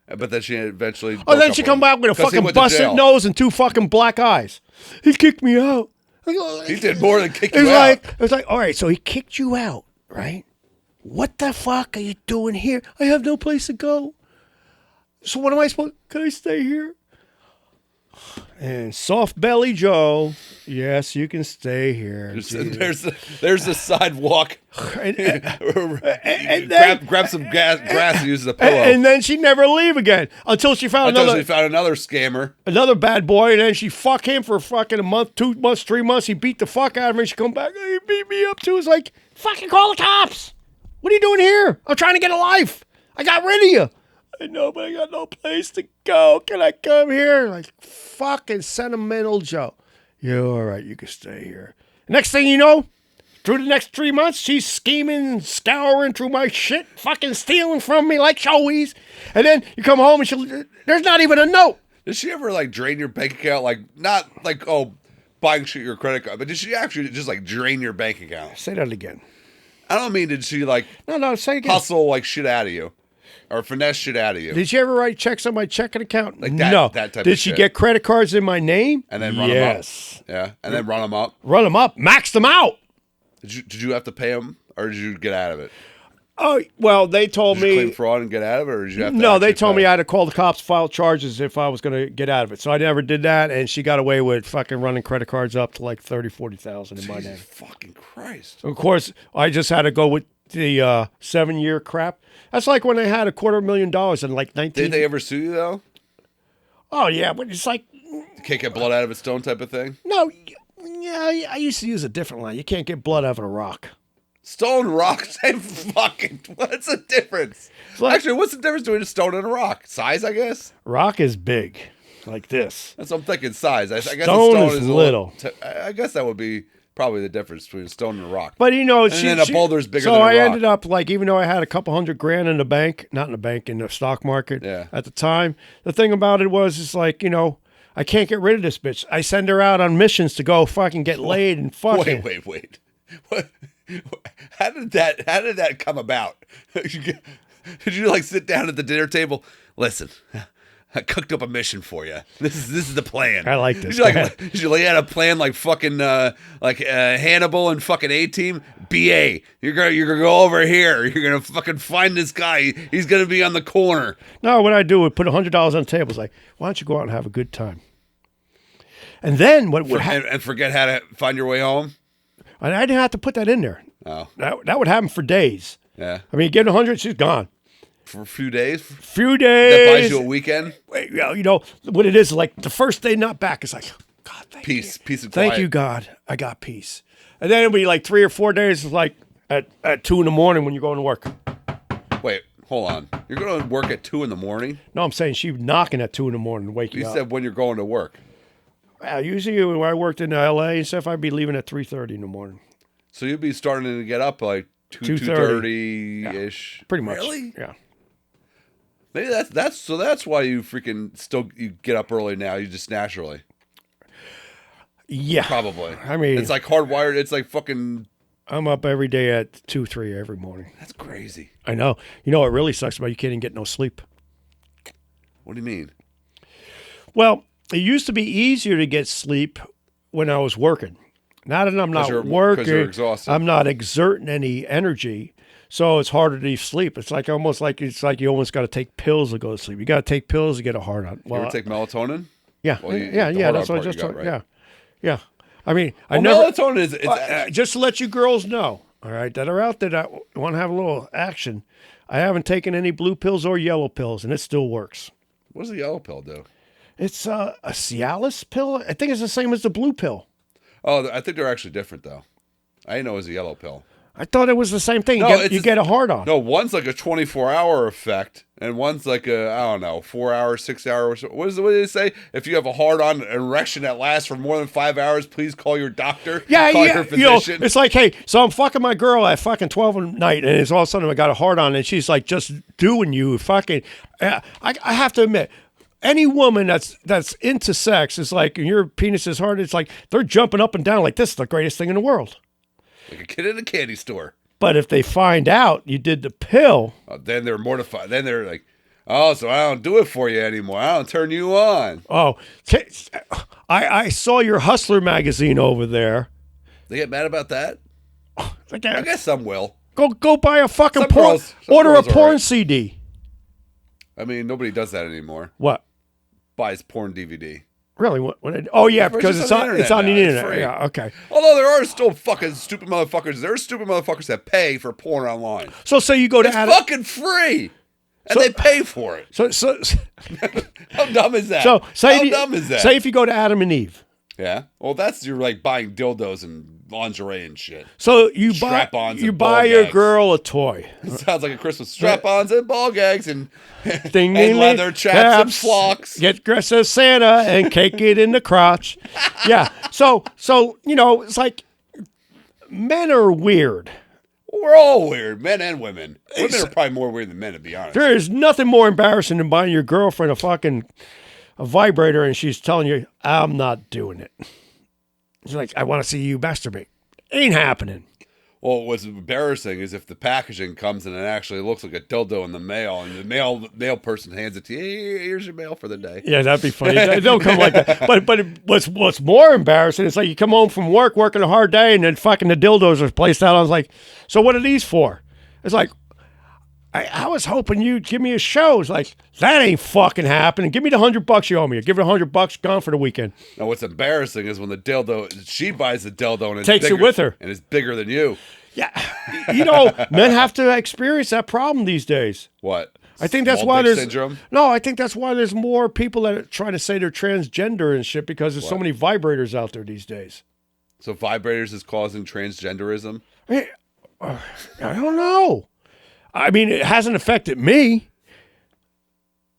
But then she eventually... Oh, then she come back with a fucking busted nose and two fucking black eyes. He kicked me out. He did more than kick you out. It was like, all right, so he kicked you out, right? What the fuck are you doing here? I have no place to go. So what am I supposed... Can I stay here? And soft belly Joe, yes, you can stay here. There's the sidewalk. and grab some grass and use the pillow. And then she never leave again until she found another scammer, another bad boy, and then she fuck him for fucking a month, 2 months, 3 months. He beat the fuck out of her. And she come back, he beat me up too. It's like, fucking call the cops. What are you doing here? I'm trying to get a life. I got rid of you. I know, but I got no place to go. Can I come here? Like, fucking sentimental Joe. Yeah, all right, you can stay here. Next thing you know, through the next 3 months, she's scheming, scouring through my shit, fucking stealing from me like Joey's. And then you come home and there's not even a note. Did she ever, like, drain your bank account? Like, not like, buying shit your credit card, but did she actually just, like, drain your bank account? Say that again. I don't mean did she, like, no, say again. Hustle, like, shit out of you? Or finesse shit out of you. Did you ever write checks on my checking account? Like that, no. That type Did of she shit. get credit cards in my name? And then run them up? Yeah, and then run them up? Run them up. Max them out. Did you have to pay them, or did you get out of it? Oh, well, they told Did you me... claim fraud and get out of it, or did you have to... No, they told me I had to call the cops, file charges if I was going to get out of it. So I never did that, and she got away with fucking running credit cards up to like 30, 40,000 in my name. Fucking Christ. Of course, I just had to go with the 7-year crap. That's like when they had $250,000 in like 19... Did they ever sue you, though? Oh, yeah, but it's like... Can't get blood out of a stone type of thing? No, yeah, I used to use a different line. You can't get blood out of a rock. Stone, rock, same fucking... What's the difference? Like, actually, what's the difference between a stone and a rock? Size, I guess? Rock is big, like this. That's what I'm thinking, size. I guess stone a stone is little. I guess that would be... probably the difference between a stone and a rock. But and then a boulder's bigger than a rock. So I ended up like, even though I had a couple $100,000 in the bank, not in the bank, in the stock market at the time, the thing about it was, it's like, I can't get rid of this bitch. I send her out on missions to go fucking get laid and fucking. Wait. What? How did that come about? Did you like sit down at the dinner table? Listen, I cooked up a mission for you. This is the plan. I like this. Did you lay out a plan like fucking Hannibal and fucking A-Team? BA, you're gonna go over here. You're gonna fucking find this guy. He's gonna be on the corner. No, what I do would put $100 on the table. It's like, why don't you go out and have a good time? And then what would happen? And forget how to find your way home. And I didn't have to put that in there. Oh, that would happen for days. Yeah. I mean, you get 100, she's gone. For a few days? Few days. That buys you a weekend? Wait, what it is, like the first day not back, it's like, God, thank peace you. and quiet. Thank you, God. I got peace. And then it'll be like 3 or 4 days, like at 2 in the morning when you're going to work. Wait, hold on. You're going to work at 2 in the morning? No, I'm saying she's knocking at 2 in the morning to wake you You up. said when you're going to work. Usually when I worked in L.A. and stuff, I'd be leaving at 3:30 in the morning. So you'd be starting to get up like 2:30-ish. Pretty much. Really? Yeah. Maybe that's why you you get up early now. You just naturally. Yeah. Probably. I mean, it's like hardwired. It's like fucking. I'm up every day at 2, 3 every morning. That's crazy. I know. You know what really sucks about you can't even get no sleep. What do you mean? Well, it used to be easier to get sleep when I was working. Now that I'm not working, you're exhausted. I'm not exerting any energy, so it's harder to sleep. It's like you almost got to take pills to go to sleep. You got to take pills to get a hard on. Well, you ever take melatonin? Yeah, Well, yeah. That's what I just told. Right? Yeah. I mean, Melatonin is just to let you girls know, all right, that are out there that want to have a little action. I haven't taken any blue pills or yellow pills, and it still works. What does the yellow pill do? It's a Cialis pill. I think it's the same as the blue pill. Oh, I think they're actually different though. I didn't know it was a yellow pill. I thought it was the same thing. No, You get a hard on. No, one's like a 24-hour effect, and one's like a, I don't know, 4-hour, 6-hour. What did they say? If you have a hard on erection that lasts for more than 5 hours, please call your doctor. Yeah, call yeah. your physician. It's like, hey, so I'm fucking my girl at fucking 12 at night, and it's all of a sudden I got a hard on, and she's like just doing you fucking. I have to admit. Any woman that's into sex is like, and your penis is hard, it's like they're jumping up and down like this is the greatest thing in the world. Like a kid in a candy store. But if they find out you did the pill, then they're mortified. Then they're like, oh, so I don't do it for you anymore. I don't turn you on. oh, I saw your Hustler magazine over there. They get mad about that? Like, I guess some will. Go buy a fucking Some porn, girls- some order a girls are porn right. CD. I mean, nobody does that anymore. What? Buys porn DVD. Really? Oh yeah, It's because just it's on the now. It's internet. free. Yeah, okay. Although there are still fucking stupid motherfuckers. There are stupid motherfuckers that pay for porn online. So say you go to It's Adam. fucking free. And So- they pay for it. So How dumb is that? so say How dumb is that? Say if you go to Adam and Eve. Yeah. Well, that's you're like buying dildos and lingerie and shit. So you buy Strap-ons you and buy ball your gags. girl a toy. It sounds like a Christmas strap-ons and ball gags and, Ding, and ding, leather ding. chaps and Chaps. flocks. Get dressed as Santa and cake it in the crotch. Yeah. So it's like men are weird. We're all weird, men and women. Women are probably more weird than men, to be honest. There is nothing more embarrassing than buying your girlfriend a vibrator and she's telling you, I'm not doing it. She's like, I want to see you masturbate. Ain't happening. Well, what's embarrassing is if the packaging comes and it actually looks like a dildo in the mail, and the mail person hands it to you. Hey, here's your mail for the day. Yeah, that'd be funny. They don't come like that. But what's more embarrassing is like you come home from work, working a hard day, and then fucking the dildos are placed out. I was like, so what are these for? It's like, I was hoping you'd give me a show. It's like, that ain't fucking happening. Give me the $100 you owe me. Give her $100, gone for the weekend. Now, what's embarrassing is when the dildo, she buys the dildo and it's Takes it bigger, with her. and it's bigger than you. Yeah. Men have to experience that problem these days. What? I think that's Small why dick there's syndrome. No, I think that's why there's more people that are trying to say they're transgender and shit because there's so many vibrators out there these days. So vibrators is causing transgenderism. I don't know. I mean, it hasn't affected me.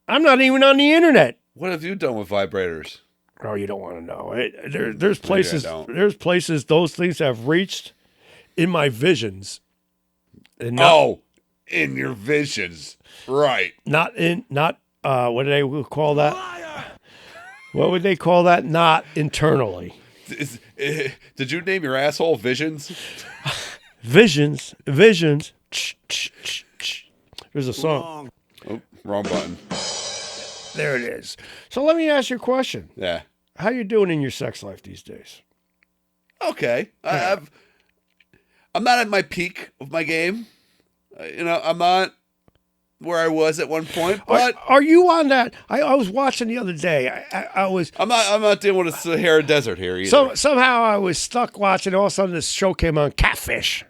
I'm not even on the internet. What have you done with vibrators? Oh, you don't want to know. There's places. don't. There's places those things have reached in my visions. And In your visions, right? not what do they call that? What would they call that? Not internally. Did you name your asshole Visions? Visions. There's a song. Oh, wrong button. There it is. So let me ask you a question. Yeah. How you doing in your sex life these days? Okay. I'm not at my peak of my game. I'm not where I was at one point, but Are you on that? I was watching the other day. I was I'm not dealing with a Sahara Desert here either. somehow I was stuck watching. All of a sudden, this show came on, Catfish,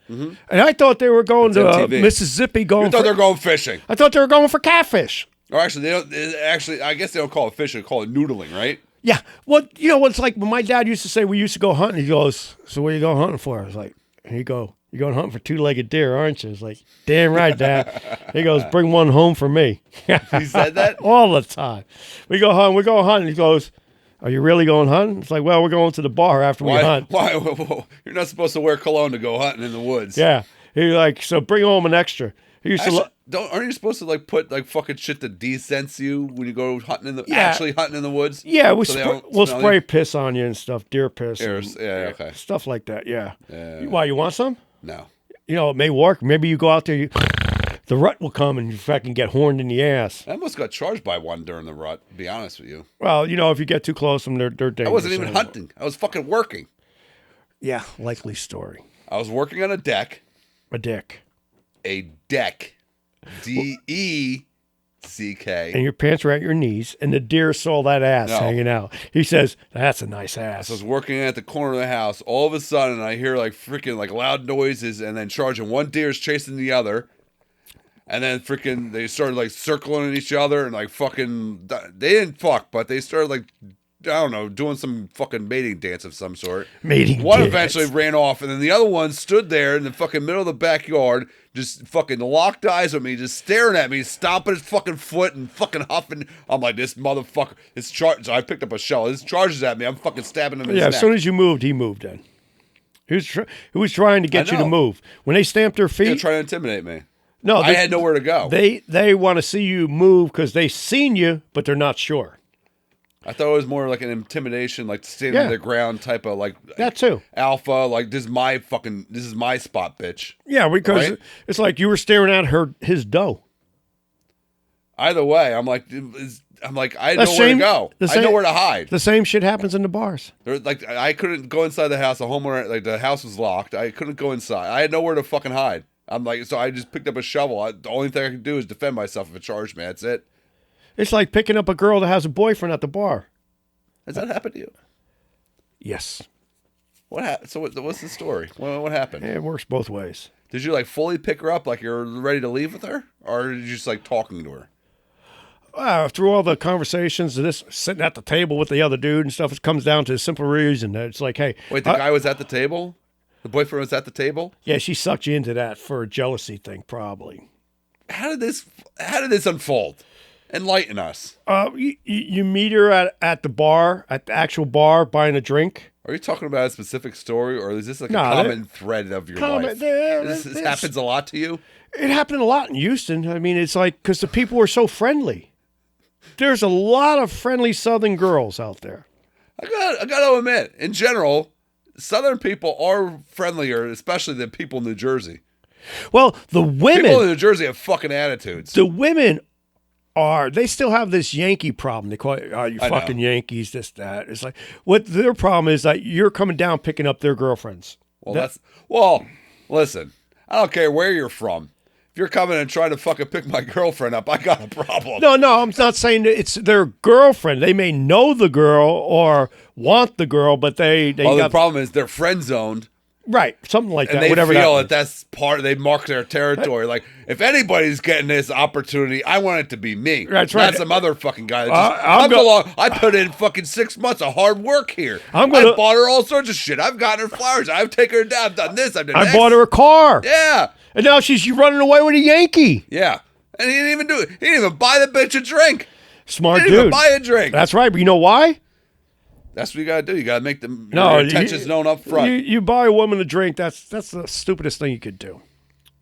and I thought they were going to MTV. Mississippi. you thought they're going fishing. I thought they were going for catfish. Or actually, they don't. Actually, I guess they don't call it fishing. They call it noodling, right? Yeah. Well, you know, it's like when my dad used to say we used to go hunting. He goes, "So what are you going hunting for?" I was like, and he go, "You're going hunting for two-legged deer, aren't you?" I was like, "Damn right, Dad." He goes, "Bring one home for me." He said that? All the time. We go hunting. We go hunting. He goes, "Are you really going hunting?" It's like, "Well, we're going to the bar after we hunt." Why? You're not supposed to wear cologne to go hunting in the woods. Yeah. He's like, "So bring home an extra." He used Actually, to. aren't you supposed to like put like fucking shit that de-scents you when you go hunting in the Yeah. actually hunting in the woods? Yeah, So they don't we'll smell spray you? piss on you and stuff, deer piss. Yeah, and, okay. Stuff like that, yeah. Yeah. Why, you want some? No. You know, it may work. Maybe you go out there, the rut will come and you fucking get horned in the ass. I almost got charged by one during the rut, to be honest with you. Well, you know, if you get too close to them, they're dangerous. I wasn't even hunting. I was fucking working. Yeah, likely story. I was working on a deck. A dick. A deck. D-E-C-K. And your pants were at your knees, and the deer saw that ass No. hanging out. He says, "That's a nice ass." So I was working at the corner of the house. All of a sudden, I hear like freaking like loud noises, and then charging. One deer's chasing the other, and then freaking they started like circling each other and like fucking. They didn't fuck, but they started like I don't know, doing some fucking mating dance of some sort. Mating One dance. eventually ran off, and then the other one stood there in the fucking middle of the backyard, just fucking locked eyes with me, just staring at me, stomping his fucking foot and fucking huffing. I'm like, this motherfucker. So I picked up a shell. This charges at me. I'm fucking stabbing him in his Yeah, neck. as soon as you moved, he moved in. He was trying to get I you to know. move. When they stamped their They're feet, trying to intimidate me. no, I had nowhere to go. They want to see you move because they've seen you, but they're not sure. I thought it was more like an intimidation, like standing Yeah. the ground type of like That too. alpha. Like this is my spot, bitch. Yeah, because Right? it's like you were staring at his dough. Either way, I'm like I had The nowhere to same- go. the I had same- nowhere to hide. The same shit happens in the bars. There, like I couldn't go inside the house. The homeowner, like the house was locked. I couldn't go inside. I had nowhere to fucking hide. I'm like, so I just picked up a shovel. The only thing I can do is defend myself if it charged me. That's it. It's like picking up a girl that has a boyfriend at the bar. Has that happened to you? Yes. What happened? So what's the story? What happened? It works both ways. Did you like fully pick her up, like you're ready to leave with her, or did you just like talking to her? Through all the conversations, this sitting at the table with the other dude and stuff, it comes down to a simple reason that it's like, hey, Wait, the guy was at the table. The boyfriend was at the table. yeah, she sucked you into that for a jealousy thing, probably. How did this unfold? Enlighten us. You meet her at the bar, at the actual bar, buying a drink. Are you talking about a specific story, or is this like No, a common thread of your life? This happens a lot to you. It happened a lot in Houston. I mean, it's like because the people were so friendly. There's a lot of friendly Southern girls out there. I got to admit, in general, Southern people are friendlier, especially than people in New Jersey. Well, the People women, in New Jersey have fucking attitudes. the women they still have this Yankee problem. They call it, you I know. fucking Yankees, this, that. It's like, what their problem is that you're coming down picking up their girlfriends. Well, listen, I don't care where you're from. If you're coming and trying to fucking pick my girlfriend up, I got a problem. No, I'm not saying that it's their girlfriend. They may know the girl or want the girl, but they the got, problem is they're friend zoned, right, something like and that. they Whatever feel that that that's part. They mark their territory. Like if anybody's getting this opportunity, I want it to be me. That's right. Not some other fucking guy. That I'm just comes along. I put in fucking 6 months of hard work here. I bought her all sorts of shit. I've gotten her flowers. I've taken her down. I've done this. I've done that. I bought her a car. Yeah. And now she's running away with a Yankee. Yeah. And he didn't even do it. He didn't even buy the bitch a drink. Smart He didn't even dude. buy a drink. That's right. But you know why? That's what you gotta do. You gotta make your intentions known up front. You buy a woman a drink. That's the stupidest thing you could do.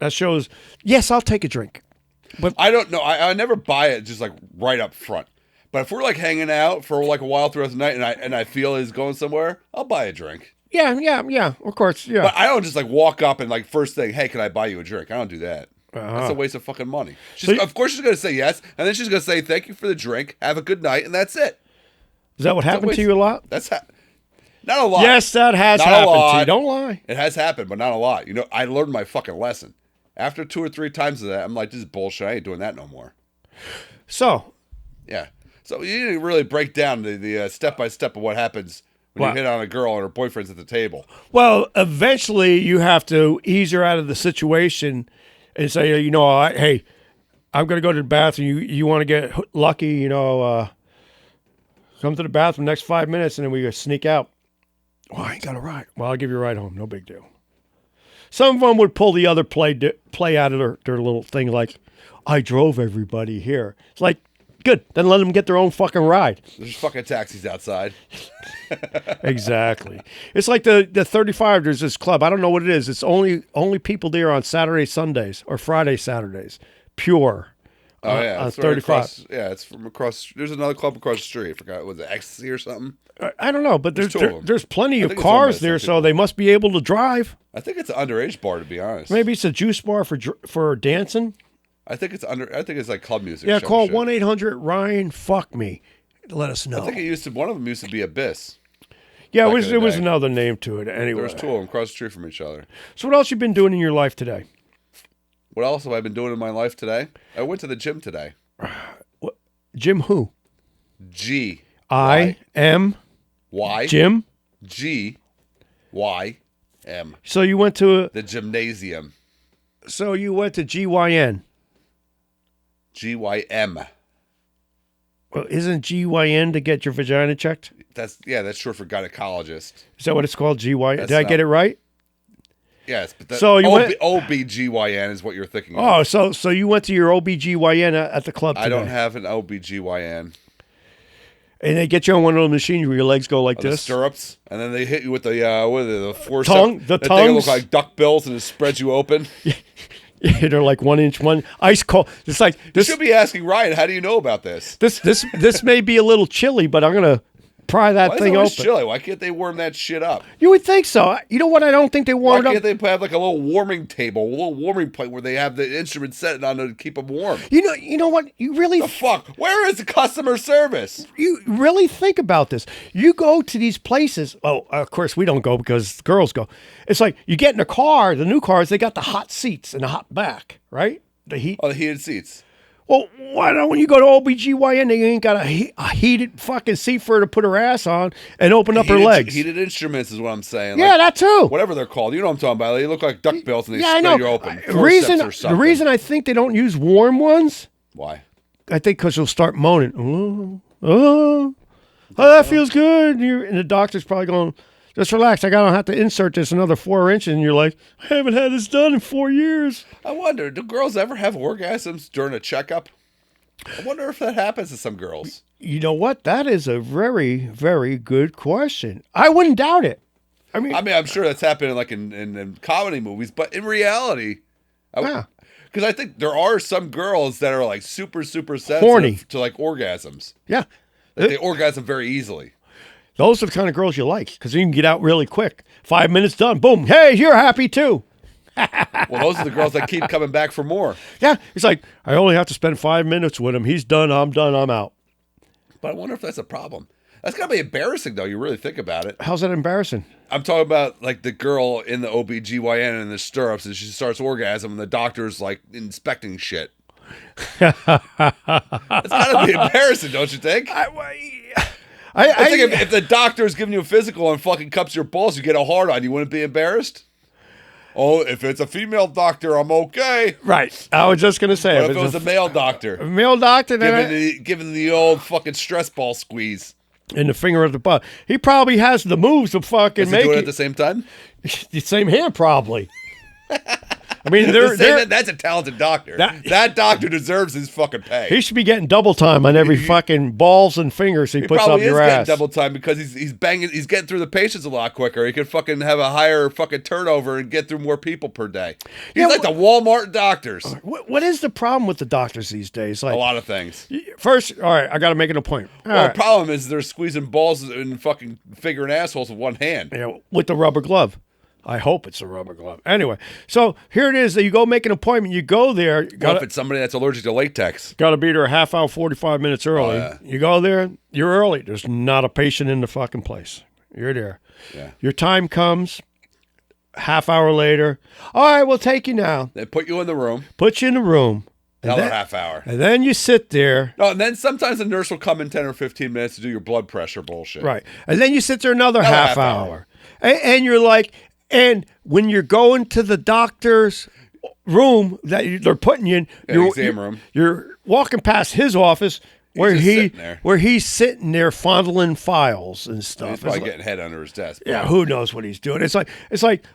That shows, yes, I'll take a drink. But I don't know. I never buy it just like right up front. But if we're like hanging out for like a while throughout the night and I feel he's going somewhere, I'll buy a drink. yeah, of course, yeah. But I don't just like walk up and like first thing, hey, can I buy you a drink? I don't do that. That's a waste of fucking money. Of course she's gonna say yes, and then she's gonna say thank you for the drink, have a good night, and that's it. Is that what happened to you a lot? Not a lot. Yes, that has Not a happened to lot. you. Don't lie. It has happened, but not a lot. You know, I learned my fucking lesson. After 2 or 3 times of that, I'm like, this is bullshit. I ain't doing that no more. So, Yeah. So you didn't really break down the step-by-step of what happens when What? you hit on a girl and her boyfriend's at the table. well, eventually you have to ease her out of the situation and say, hey, I'm going to go to the bathroom. You want to get lucky, Come to the bathroom next 5 minutes, and then we sneak out. Well, I ain't got a ride. Well, I'll give you a ride home. No big deal. Some of them would pull the other play out of their little thing like, I drove everybody here. It's like, good. Then let them get their own fucking ride. There's fucking taxis outside. Exactly. It's like the 35. There's this club. I don't know what it is. It's only people there on Saturday, Sundays, or Friday, Saturdays. Pure. Oh, yeah. On It's right 35. across, yeah, it's from across. There's another club across the street. I forgot. Was it Ecstasy or something? I don't know, but There's two of them. there's plenty I of think it's owned by cars the same there, so people. they must be able to drive. I think it's an underage bar, to be honest. Maybe it's a juice bar for dancing. I think it's like club music. Yeah, shit. call 1-800-RYAN fuck me. Let us know. I think one of them used to be Abyss. Yeah, back in the it was day. another name to it anyway. There was two of them across the street from each other. So what else you been doing in your life today? What else have I been doing in my life today? I went to the gym today. Jim who? G. I am Y. Jim. G. Y. M. So you went to The gymnasium. GYN. GYM. Well, isn't GYN to get your vagina checked? That's short for gynecologist. Is that what it's called? GYN? That's Did I get not- it right? Yes, but So you went- OBGYN is what you're thinking of. Oh, so you went to your OBGYN at the club today. I don't have an OBGYN. And they get you on one of those machines where your legs go like The this. stirrups, and then they hit you with the the forceps. Tongue- the that thing look tongues. like duck bills, and it spreads you open. They're like 1 inch, one ice cold. It's like You this. should be asking Ryan, how do you know about this? This may be a little chilly, but I'm gonna pry that Why is thing it always open. chilly? Why can't they warm that shit up? You would think so. You know what? I don't think they Why warmed can't up. they have like a little warming table, a little warming plate where they have the instrument set on to keep them warm? You know what? You really The fuck? Where is the customer service? you really think about this. You go to these places. Oh, of course we don't go because girls go. It's like you get in a car. The new cars, they got the hot seats and the hot back, right? The heat. Oh, the heated seats. Well, why don't when you go to OBGYN, they ain't got a heated fucking seat for her to put her ass on and open up her legs? Heated instruments is what I'm saying. Yeah, Like, that too. whatever they're called. You know what I'm talking about. They look like duck bills and they Yeah, I spread know. you open. The Forceps or reason something. I think they don't use warm ones, Why? I think because you'll start moaning. Oh, that feels good. And the doctor's probably going, just relax. I don't have to insert this another 4 inches. And you're like, I haven't had this done in 4 years. I wonder, do girls ever have orgasms during a checkup? I wonder if that happens to some girls. You know what? That is a very, very good question. I wouldn't doubt it. I mean, I'm sure that's happening like in comedy movies, but in reality, Yeah. because I think there are some girls that are like super, super sensitive Horny. to like orgasms. yeah. Like they orgasm very easily. Those are the kind of girls you like because you can get out really quick. 5 minutes done. Boom. Hey, you're happy too. Well, those are the girls that keep coming back for more. Yeah. It's like, I only have to spend 5 minutes with him. He's done. I'm done. I'm out. But I wonder if that's a problem. That's gotta be embarrassing, though. You really think about it. How's that embarrassing? I'm talking about like the girl in the OBGYN in the stirrups, and she starts orgasm, and the doctor's like inspecting shit. It's gotta be embarrassing, don't you think? I think if the doctor's giving you a physical and fucking cups your balls, you get a hard on, you wouldn't be embarrassed? Oh, if it's a female doctor, I'm okay. Right. I was just going to say. But if it was a male doctor, male doctor, then giving the old fucking stress ball squeeze. in the finger of the butt, he probably has the moves to fucking Is he make doing it it. at the same time? The same hand, probably. I mean, they're That's a talented doctor. That doctor deserves his fucking pay. he should be getting double time on every fucking balls and fingers he puts up Probably is your getting ass. double time because he's getting through the patients a lot quicker. He could fucking have a higher fucking turnover and get through more people per day. He's Yeah, like the Walmart doctors. What is the problem with the doctors these days? A Like, lot of things. first, all right, I got to make an appointment. All Well, right. the problem is they're squeezing balls and fucking fingering assholes with one hand. Yeah, with the rubber glove. I hope it's a rubber glove. Anyway, so here it is. That you go make an appointment. You go there. What if it's somebody that's allergic to latex? Got to be there a half hour, 45 minutes early. yeah. You go there, you're early. There's not a patient in the fucking place. You're there. Yeah. Your time comes, half hour later. All right, we'll take you now. They put you in the room, Put you in the room. another then- half hour. And then you sit there. No, and then sometimes the nurse will come in 10 or 15 minutes to do your blood pressure bullshit. Right. And then you sit there another Another half half hour. hour. And you're like, and when you're going to the doctor's room that they're putting you in, Yeah, exam room. You're walking past his office. where just he sitting there. where he's sitting there fondling files and He's stuff. probably It's getting head under his desk. yeah, who knows what he's doing? It's like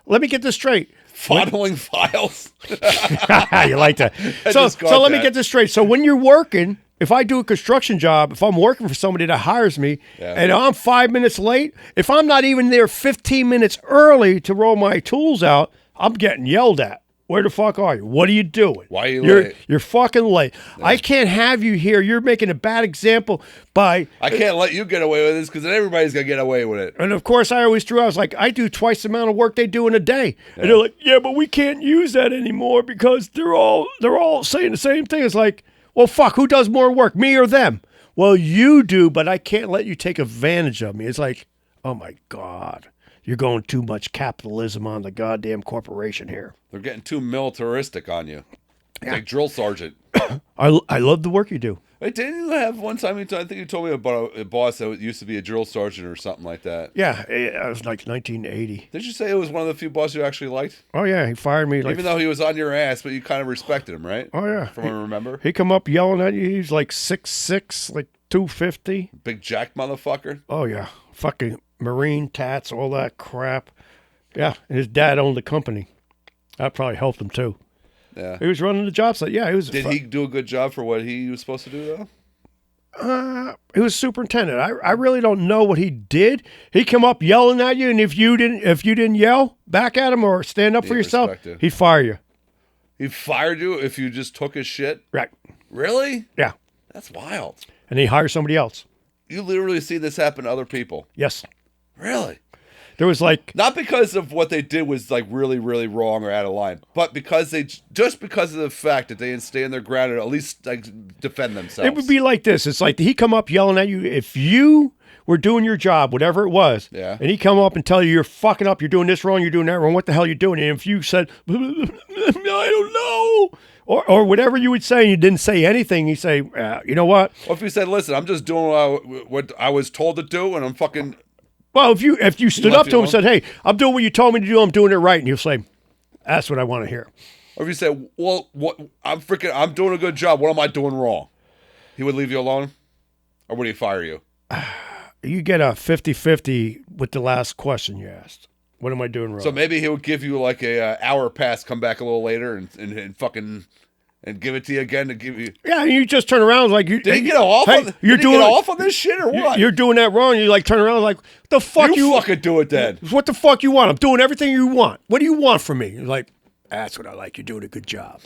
let me get this straight. Fondling files. You like that? I So just got so let me that. get this straight. So when you're working, if I do a construction job, if I'm working for somebody that hires me, and I'm 5 minutes late, if I'm not even there 15 minutes early to roll my tools out, I'm getting yelled at. Where the fuck are you? What are you doing? Why are you you're, late? You're fucking late. I can't have you here. You're making a bad example by. I can't let you get away with this because then everybody's gonna get away with it. And of course, I always threw. I was like, I do twice the amount of work they do in a day, and they're like, yeah, but we can't use that anymore because they're all saying the same thing. It's like, well, fuck, who does more work, me or them? Well, you do, but I can't let you take advantage of me. It's like, oh my god, you're going too much capitalism on the goddamn corporation here. They're getting too militaristic on you. It's like drill sergeant. I love the work you do. Hey, didn't you have one time? I think you told me about a boss that used to be a drill sergeant or something like that. Yeah, it was like 1980. Did you say it was one of the few bosses you actually liked? Oh yeah, he fired me. Like, Even though he was on your ass, but you kind of respected him, right? oh yeah, From what I remember. he come up yelling at you. He's like 6'6", like 250. Big Jack motherfucker. Oh yeah, fucking Marine tats, all that crap. Yeah, and his dad owned the company. That probably helped him too. Yeah. He was running the job site. Yeah, he was. Did he do a good job for what he was supposed to do, though? He was superintendent. I really don't know what he did. He come up yelling at you, and if you didn't yell back at him or stand up for yourself, respect you. he'd fire you. He fired you if you just took his shit? Right. Really? Yeah. That's wild. And he hires somebody else. You literally see this happen to other people. Yes. Really? There was like. Not because of what they did was like really, really wrong or out of line, but because because of the fact that they didn't stand their ground and at least like defend themselves. It would be like this. It's like he come up yelling at you. If you were doing your job, whatever it was, Yeah. and he come up and tell you you're fucking up, you're doing this wrong, you're doing that wrong, what the hell you doing? And if you said, I don't know, or whatever you would say, and you didn't say anything, you say, you know what? Or if you said, listen, I'm just doing what I was told to do and I'm fucking... Well, if you stood left up you to him alone? and said, hey, I'm doing what you told me to do, I'm doing it right, and he'll say, that's what I want to hear. Or if you said, well, what I'm doing a good job, what am I doing wrong? He would leave you alone? Or would he fire you? You get a 50-50 with the last question you asked. What am I doing wrong? So maybe he would give you like a hour pass, come back a little later and fucking and give it to you again to give you. Yeah, and you just turn around like you. Did he get off? Hey, Did you're he doing get off on this shit or what? You're doing that wrong. You like turn around like, what the fuck you fucking do it then. What the fuck you want? I'm doing everything you want. What do you want from me? You're like, that's what I like. You're doing a good job.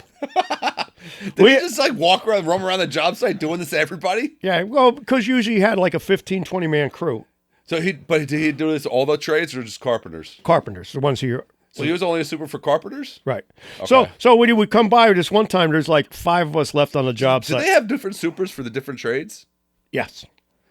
Did he just like roam around the job site doing this to everybody? Yeah, well, because usually you had like a 15, 20 man crew. So did he do this to all the trades or just carpenters? Carpenters, the ones who So he was only a super for carpenters? right. Okay. So when you would come by this one time, there's like 5 of us left on the job Did site. they have different supers for the different trades? Yes.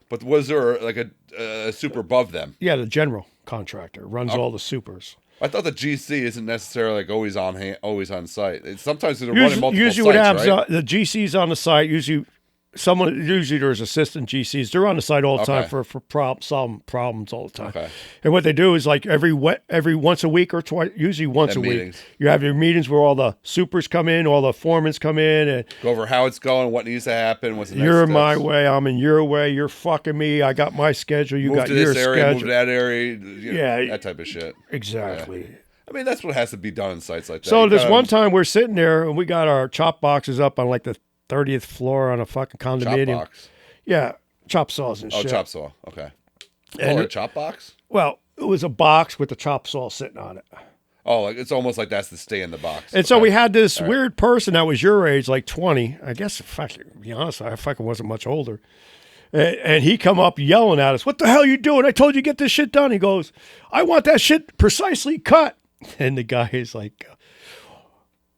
But was there like a super above them? Yeah, the general contractor runs all the supers. I thought the GC isn't necessarily like always on site. Sometimes they're running multiple Usually sites, what happens, right? the GC's on the site. Usually there's assistant GCs. They're on the site all the time Okay. for solving problems all the time. Okay. And what they do is like every once a week or twice, usually once a meetings. week, you have your meetings where all the supers come in, all the foremans come in, and Go over how it's going, what needs to happen, what's the next you're steps. my way, I'm in your way, you're fucking me, I got my schedule, you Move got to your this area, schedule. move to that area. You know, Yeah. that type of shit. Exactly. I mean, that's what has to be done in sites like that. So You this gotta- one time we're sitting there and we got our chop boxes up on like the 30th floor on a fucking chop condominium. box. Yeah, chop saws and Oh, shit. chop saw. Okay. And Call it a chop box? Well, it was a box with the chop saw sitting on it. Oh, like it's almost like that's the stay in the box. And so Okay. we had this weird person that was your age, like 20. I guess, to be honest, I fucking wasn't much older. And he come up yelling at us, what the hell you doing? I told you get this shit done. He goes, I want that shit precisely cut. And the guy is like,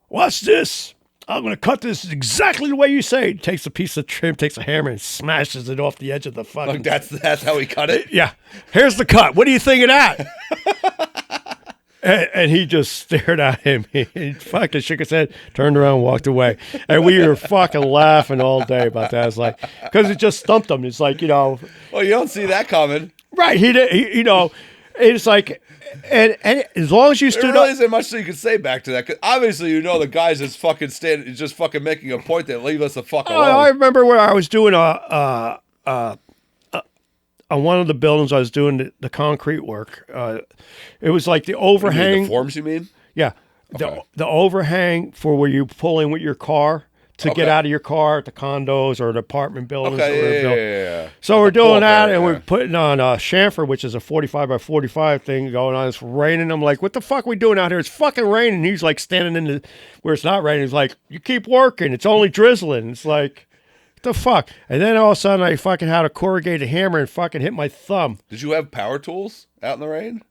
watch this. I'm going to cut this exactly the way you say. He takes a piece of trim, takes a hammer, and smashes it off the edge of the fucking... Like that's how he cut it? Yeah. Here's the cut. What do you think of that? and he just stared at him. He fucking shook his head, turned around, walked away. And we were fucking laughing all day about that. It's like, because it just stumped him. It's like, Well, you don't see that coming. right. He did, you know, It's like, and as long as you There stood really up. isn't much you can say back to that. 'Cause obviously, the guy's just fucking just fucking making a point that leave us the fuck alone. I remember where I was doing on one of the buildings, I was doing the concrete work. It was like the What do you mean, overhang. the forms, you mean? Yeah. Okay. The overhang for where you pull in with your car to get Okay. out of your car at the condos or the apartment buildings. or whatever Okay, building. yeah. So we're doing pull-up that, area, and yeah. we're putting on chamfer, which is a 45 by 45 thing going on. It's raining. I'm like, what the fuck are we doing out here? It's fucking raining. He's like standing in the where it's not raining. He's like, you keep working. It's only drizzling. It's like, what the fuck? And then all of a sudden, I fucking had a corrugated hammer and fucking hit my thumb. Did you have power tools out in the rain?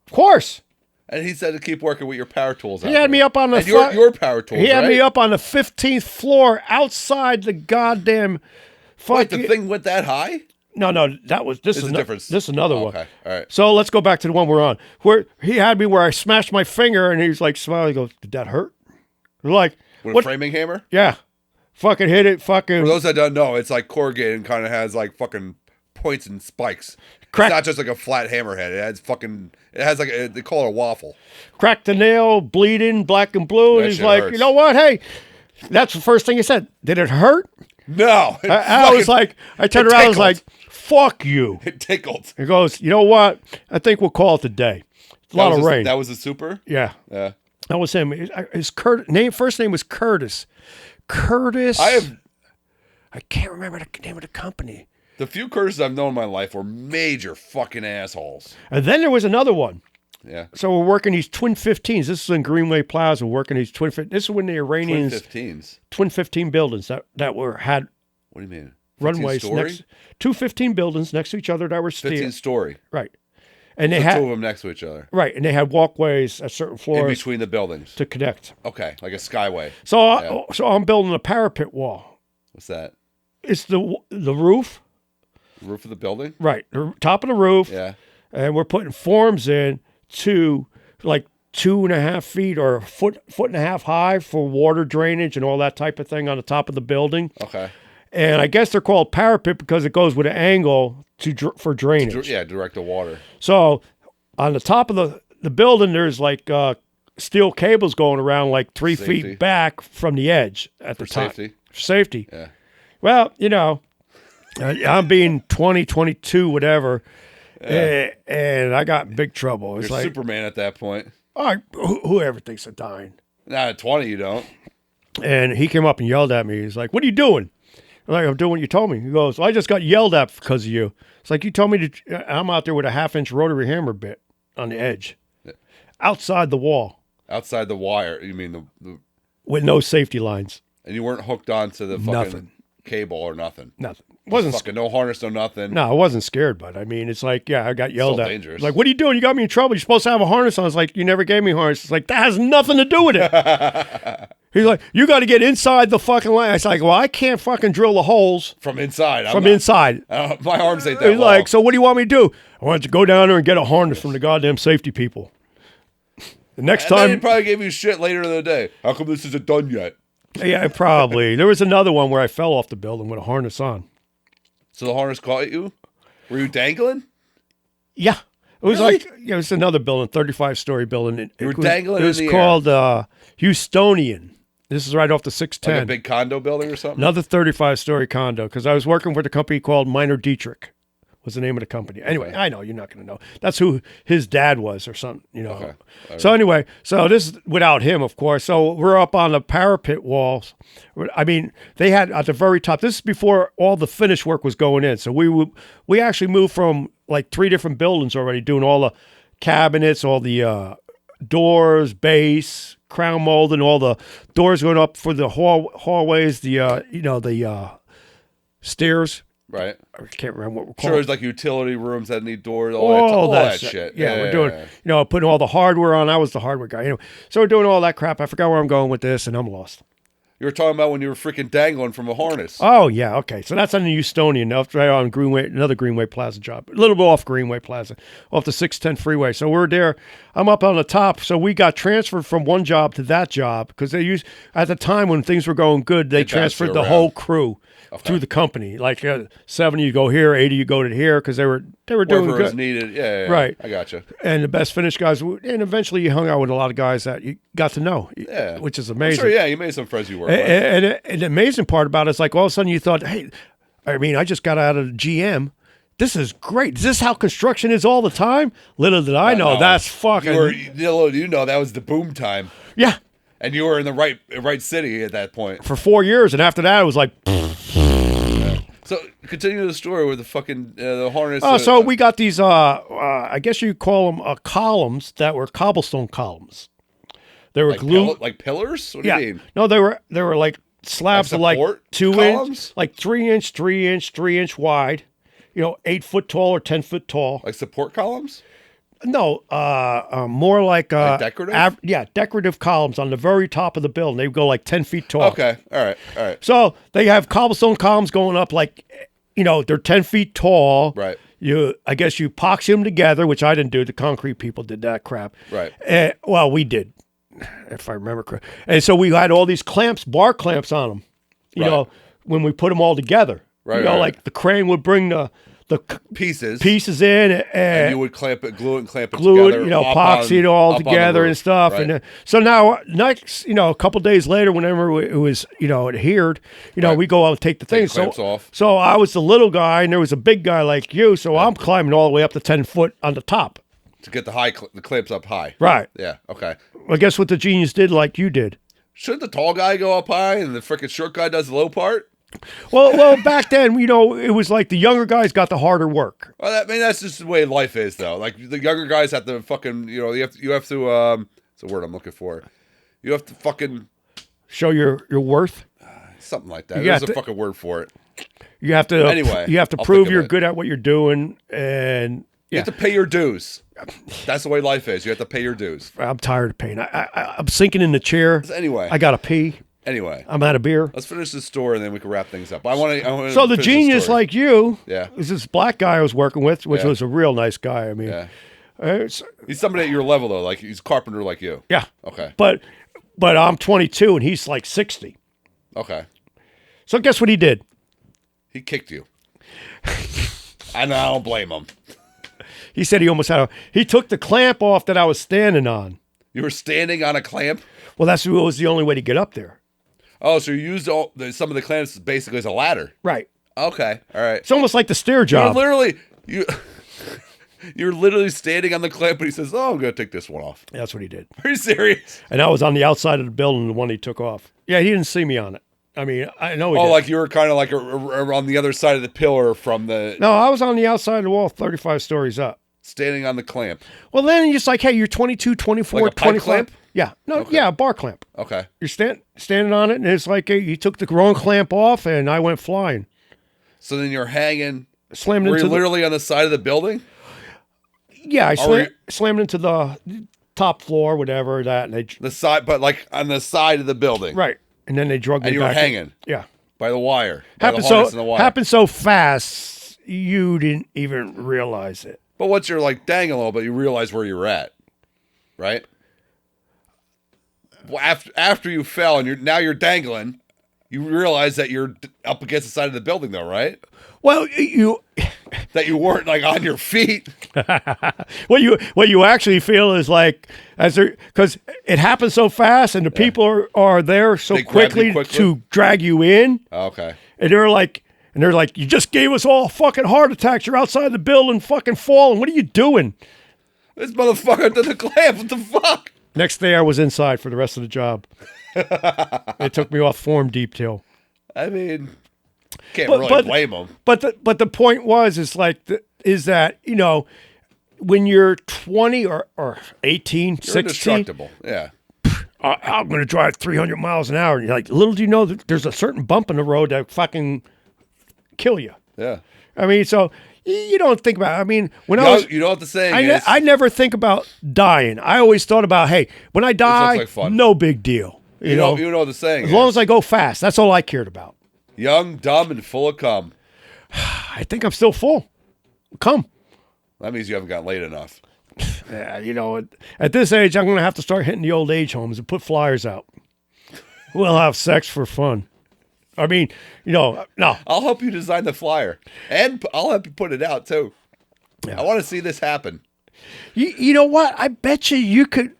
Of course. And he said to keep working with your power tools. He had me up on the and your power tools. He had right? me up on the 15th floor outside the goddamn Wait, fucking. the thing went that high? No, that was this It's is a no- difference. This is another Oh, one. okay, all right. So let's go back to the one we're on. Where he had me where I smashed my finger and he's like smiling. He goes, "Did that hurt?" We're like, With "What?" a framing hammer? Yeah, fucking hit it. Fucking For those that don't know, it's like corrugated and kind of has like fucking points and spikes. Crack- It's not just like a flat hammerhead. It has like they call it a waffle. cracked the nail, bleeding, black and blue. That And he's shit like, hurts. "You know what? Hey, that's the first thing he said. Did it hurt?" No, I was like, I turned it around. I was tickled. like, "Fuck you." it tickled. He goes, "You know what? I think we'll call it a day. It's a lot of rain." That was a super. Yeah, Yeah, that was him. His first name was Curtis. Curtis. I can't remember the name of the company. the few Curtises I've known in my life were major fucking assholes. And then there was another one. Yeah, So we're working these twin 15s. This is in Greenway Plaza. We're working these twin. This is when the Iranians 15s. twin 15 buildings that had What do you mean? 15 runways story? next. Two 15 buildings next to each other that were steel. 15 story. Right, and they So had two of them next to each other and they had walkways at certain in floors between the buildings. to connect. Okay, like a skyway. So I'm building a parapet wall. What's that? It's the roof. Roof of the building? Right, the top of the roof. Yeah. And we're putting forms in to like 2.5 feet or a foot and a half high for water drainage and all that type of thing on the top of the building. Okay. And I guess they're called parapet because it goes with an angle for drainage. Yeah, direct the water. So on the top of the building, there's like steel cables going around like 3 Safety. feet back from the edge at the top. Safety. Safety. Yeah. Well, I'm being 20, 22, whatever. And I got in big trouble. It's You're like, Superman at that point. whoever thinks of dying. Nah, at 20 you don't. And he came up and yelled at me. He's like, "What are you doing?" I'm like, "I'm doing what you told me." He goes, "Well, I just got yelled at because of you." It's like, you told me to, I'm out there with a 1/2-inch rotary hammer bit on the edge, outside the wall, Outside the wire. You mean the with no safety lines. and you weren't hooked onto the fucking Nothing. cable or nothing. Nothing. Wasn't Fucking no harness, no nothing. No, I wasn't scared, but I mean, it's like, yeah, I got yelled Still at. dangerous. Like, what are you doing? You got me in trouble. You're supposed to have a harness on. It's like, you never gave me a harness. It's like, that has nothing to do with it. He's like, you got to get inside the fucking line. It's like, well, I can't fucking drill the holes From inside. from inside. My arms ain't that He's long. like, so what do you want me to do? I want you to go down there and get a harness from the goddamn safety people. The next and then he time, probably gave you shit later in the day. How come this isn't done yet? yeah, probably. There was another one where I fell off the building with a harness on. So the harness caught you? Were you dangling? Yeah. It was Really? like, it was another building, 35-story building. You were dangling It was in the called Houstonian. This is right off the 610. Like a big condo building or something? Another 35-story condo, because I was working with a company called Minor Dietrich, was the name of the company. Anyway, Okay. I know you're not going to know. That's who his dad was or something, Okay. So anyway, so this is without him, of course. So we're up on the parapet walls. I mean, they had at the very top, this is before all the finish work was going in. So we actually moved from like 3 different buildings already, doing all the cabinets, all the doors, base, crown molding, all the doors going up for the hallways, the stairs. Right. I can't remember what we're Sure, calling. there's like utility rooms that need doors, all that shit. Yeah, we're doing, putting all the hardware on. I was the hardware guy. Anyway, so we're doing all that crap. I forgot where I'm going with this, and I'm lost. You were talking about when you were freaking dangling from a harness. Oh yeah, okay. So that's on the Houstonian, right on Greenway, another Greenway Plaza job, a little bit off Greenway Plaza, off the 610 freeway. So we're there. I'm up on the top. So we got transferred from one job to that job because they used at the time when things were going good, they transferred the whole crew through the company. Like 70, you go here, 80, you go to here because they were doing Wherever good. was needed. Yeah, right. I gotcha. And the best finished guys, and eventually you hung out with a lot of guys that you got to know, which is amazing. Sure, yeah, you made some friends you work with. And the amazing part about it is like all of a sudden you thought, hey, I mean, I just got out of GM. This is great. Is this how construction is all the time? Little did I know, that's fucking. You know, that was the boom time. Yeah. And you were in the right city at that point. For 4 years, and after that, it was like. So continue the story with the fucking the harness. So we got these. I guess you call them columns that were cobblestone columns. They were glued like pillars. What do you mean? No, they were like slabs of like 2 columns? inch, like 3 inch, 3 inch, 3 inch wide. 8 foot tall or 10 foot tall. Like support columns. No, more like decorative. Decorative columns on the very top of the building. They go like 10 feet tall. Okay, all right. So they have cobblestone columns going up like, they're 10 feet tall. Right. I guess you epoxy them together, which I didn't do. The concrete people did that crap. Right. Well, we did, if I remember correctly. And so we had all these bar clamps on them. You know, when we put them all together. Right. Like the crane would bring the pieces in, and you would glue it and clamp it glue together. It, epoxy it all together and stuff. Right. And so now, next, a couple days later, whenever it was, adhered, we go out and take the things. Clamps off. So I was the little guy, and there was a big guy like you. So I'm climbing all the way up to 10 foot on the top to get the clamps up high. Right. Yeah. Okay. Well, guess what the genius did, like you did. Shouldn't the tall guy go up high and the freaking short guy does the low part? Well, back then, it was like the younger guys got the harder work. Well, that's just the way life is, though. Like the younger guys have to fucking, you have to. It's a word I'm looking for. You have to fucking show your worth. Something like that. There's a fucking word for it. You have to. Anyway, you have to prove you're good at what you're doing, and you have to pay your dues. That's the way life is. You have to pay your dues. I'm tired of paying. I'm sinking in the chair. Anyway, I gotta pee. Anyway, I'm out of beer. Let's finish this story and then we can wrap things up. I want to. So the genius like you, yeah, is this black guy I was working with, which was a real nice guy. I mean, he's somebody at your level though, like he's a carpenter like you. Yeah. Okay. But I'm 22 and he's like 60. Okay. So guess what he did? He kicked you. I don't blame him. He said he almost had he took the clamp off that I was standing on. You were standing on a clamp? Well, that was the only way to get up there. Oh, so you used some of the clamps basically as a ladder. Right. Okay. All right. It's almost like the stair job. You're literally standing on the clamp, and he says, "Oh, I'm going to take this one off." That's what he did. Are you serious? And I was on the outside of the building, the one he took off. Yeah, he didn't see me on it. I mean, I know he did. Like you were kind of like on the other side of the pillar from the... No, I was on the outside of the wall, 35 stories up. Standing on the clamp. Well, then you're just like, hey, you're 22, 24, like a 25. clamp? Yeah. No, okay. Yeah, a bar clamp. Okay. You're standing on it, and it's like you took the wrong clamp off, and I went flying. So then you're hanging... Slammed were into you literally on the side of the building? Yeah, I slammed into the top floor, whatever, that. And the side, but like on the side of the building. Right. And then they drug me back. And you were hanging. Yeah. By the wire. Happened so fast, you didn't even realize it. But once you're like dangling a little bit, you realize where you're at, right? Well, after you fell and now you're dangling, you realize that you're up against the side of the building, though, right? Well, that you weren't like on your feet. what you actually feel is like because it happens so fast, and the people are there so quickly to drag you in. Okay, and they're like, you just gave us all fucking heart attacks. You're outside the building, fucking falling. What are you doing? This motherfucker did the clamp. What the fuck? Next day, I was inside for the rest of the job. They took me off form detail. I mean, can't really blame them. But the point is that when you're 20 or 18, you're 16, indestructible. Yeah. I'm going to drive 300 miles an hour. And you're like, little do you know that there's a certain bump in the road that fucking kill you. Yeah. I mean, so you don't think about it. I mean, you know what the saying is? I never think about dying. I always thought about, hey, when I die, no big deal. You know what the saying As long is. as I go fast, that's all I cared about. Young, dumb, and full of cum. I think I'm still full. Come. That means you haven't gotten laid enough. Yeah, at this age, I'm going to have to start hitting the old age homes and put flyers out. We'll have sex for fun. I mean, no. I'll help you design the flyer, and I'll help you put it out too. Yeah. I want to see this happen. You know what? I bet you could.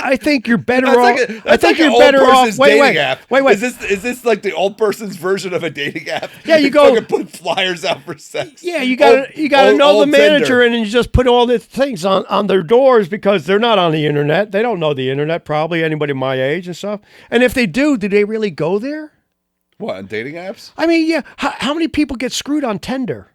I think you're better off. I think you're better off. Wait. Is this like the old person's version of a dating app? Yeah, you go fucking put flyers out for sex. Yeah, you gotta know the manager, Tinder. and you just put all the things on their doors because they're not on the internet. They don't know the internet. Probably anybody my age and stuff. And if they do they really go there? What, on dating apps? I mean, yeah. How many people get screwed on Tinder?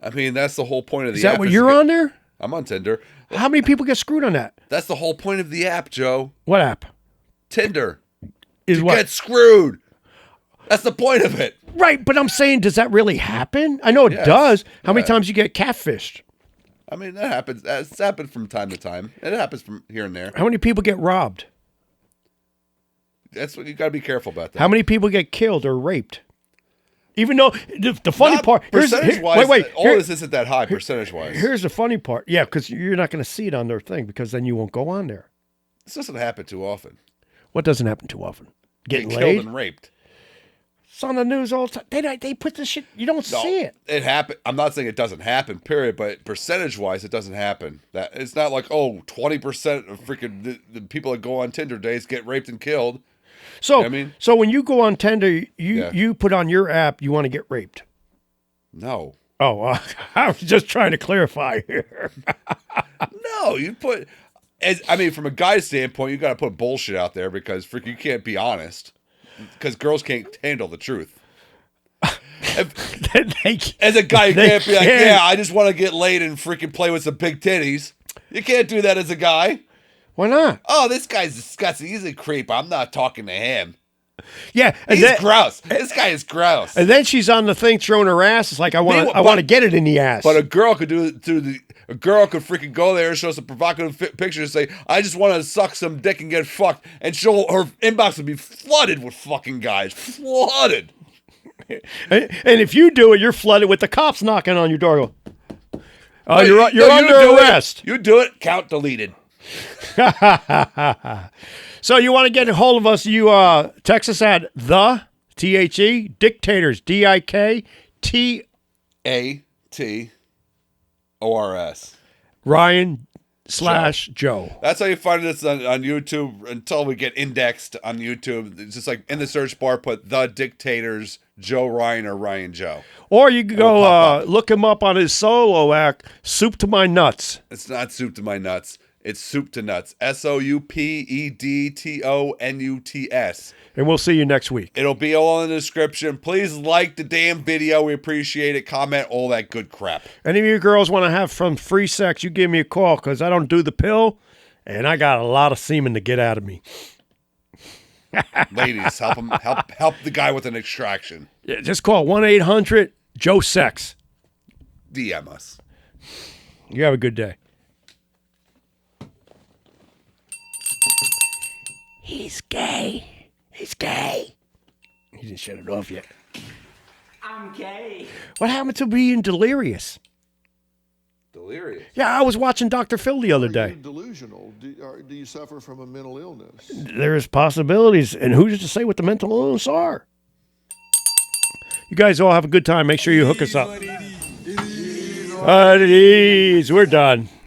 I mean, that's the whole point of the Is app. that what you're on there? I'm on Tinder. How many people get screwed on that? That's the whole point of the app, Joe. What app? Tinder. Is what? Get screwed. That's the point of it. Right, but I'm saying, does that really happen? I know it Yes. does. How many times you get catfished? I mean, that happens. It's happened from time to time. It happens from here and there. How many people get robbed? That's what you got to be careful about that. How many people get killed or raped? Even though the funny part, percentage-wise, all here- this isn't that high percentage-wise. Here's the funny part. Yeah, because you're not going to see it on their thing because then you won't go on there. This doesn't happen too often. What doesn't happen too often? Getting Killed laid? and raped. It's on the news all the time. They put this shit. You don't No, see it. It happen. I'm not saying it doesn't happen, period, but percentage-wise, it doesn't happen. That it's not like 20% of freaking the people that go on Tinder days get raped and killed. So I mean- so when you go on Tinder, Yeah. you put on your app, you want to get raped. No, Oh, I was just trying to clarify here. no, you put. From a guy's standpoint, you got to put bullshit out there because freaking you can't be honest because girls can't handle the truth. As a guy, you can't be like, yeah, I just want to get laid and freaking play with some big titties. You can't do that as a guy. Why not? Oh, this guy's disgusting. He's a creep. I'm not talking to him. Yeah, and He's then, gross. This guy is gross. and then she's on the thing throwing her ass. It's like I want to get it in the ass. But a girl could a girl could freaking go there and show some provocative pictures and say, I just want to suck some dick and get fucked. And her inbox would be flooded with fucking guys. Flooded. And if you do it, you're flooded with the cops knocking on your door. Hey, You're no, under do it. arrest. You do it. Count deleted. So you want to get a hold of us? You text us at the THE Diktators DIKTORS ATORS. Ryan / Joe. That's how you find us on YouTube until we get indexed on YouTube. It's just like in the search bar, put the Diktators, Joe Ryan or Ryan Joe. Or you can It'll pop go up. look him up on his solo act, Soup to My Nuts. It's not soup to my nuts. It's soup to nuts. SOUPEDTONUTS. And we'll see you next week. It'll be all in the description. Please like the damn video. We appreciate it. Comment, all that good crap. Any of you girls want to have some free sex, you give me a call because I don't do the pill and I got a lot of semen to get out of me. Ladies, help the guy with an extraction. Yeah, just call 1-800-JOE-SEX. DM us. You have a good day. He's gay. He's gay. He didn't shut it off yet. I'm gay. What happened to being delirious? Delirious. Yeah, I was watching Dr. Phil the other Are you day. delusional? Do you suffer from a mental illness? There's possibilities, and who's to say what the mental illness are? You guys all have a good time. Make sure you hook us up. We're done.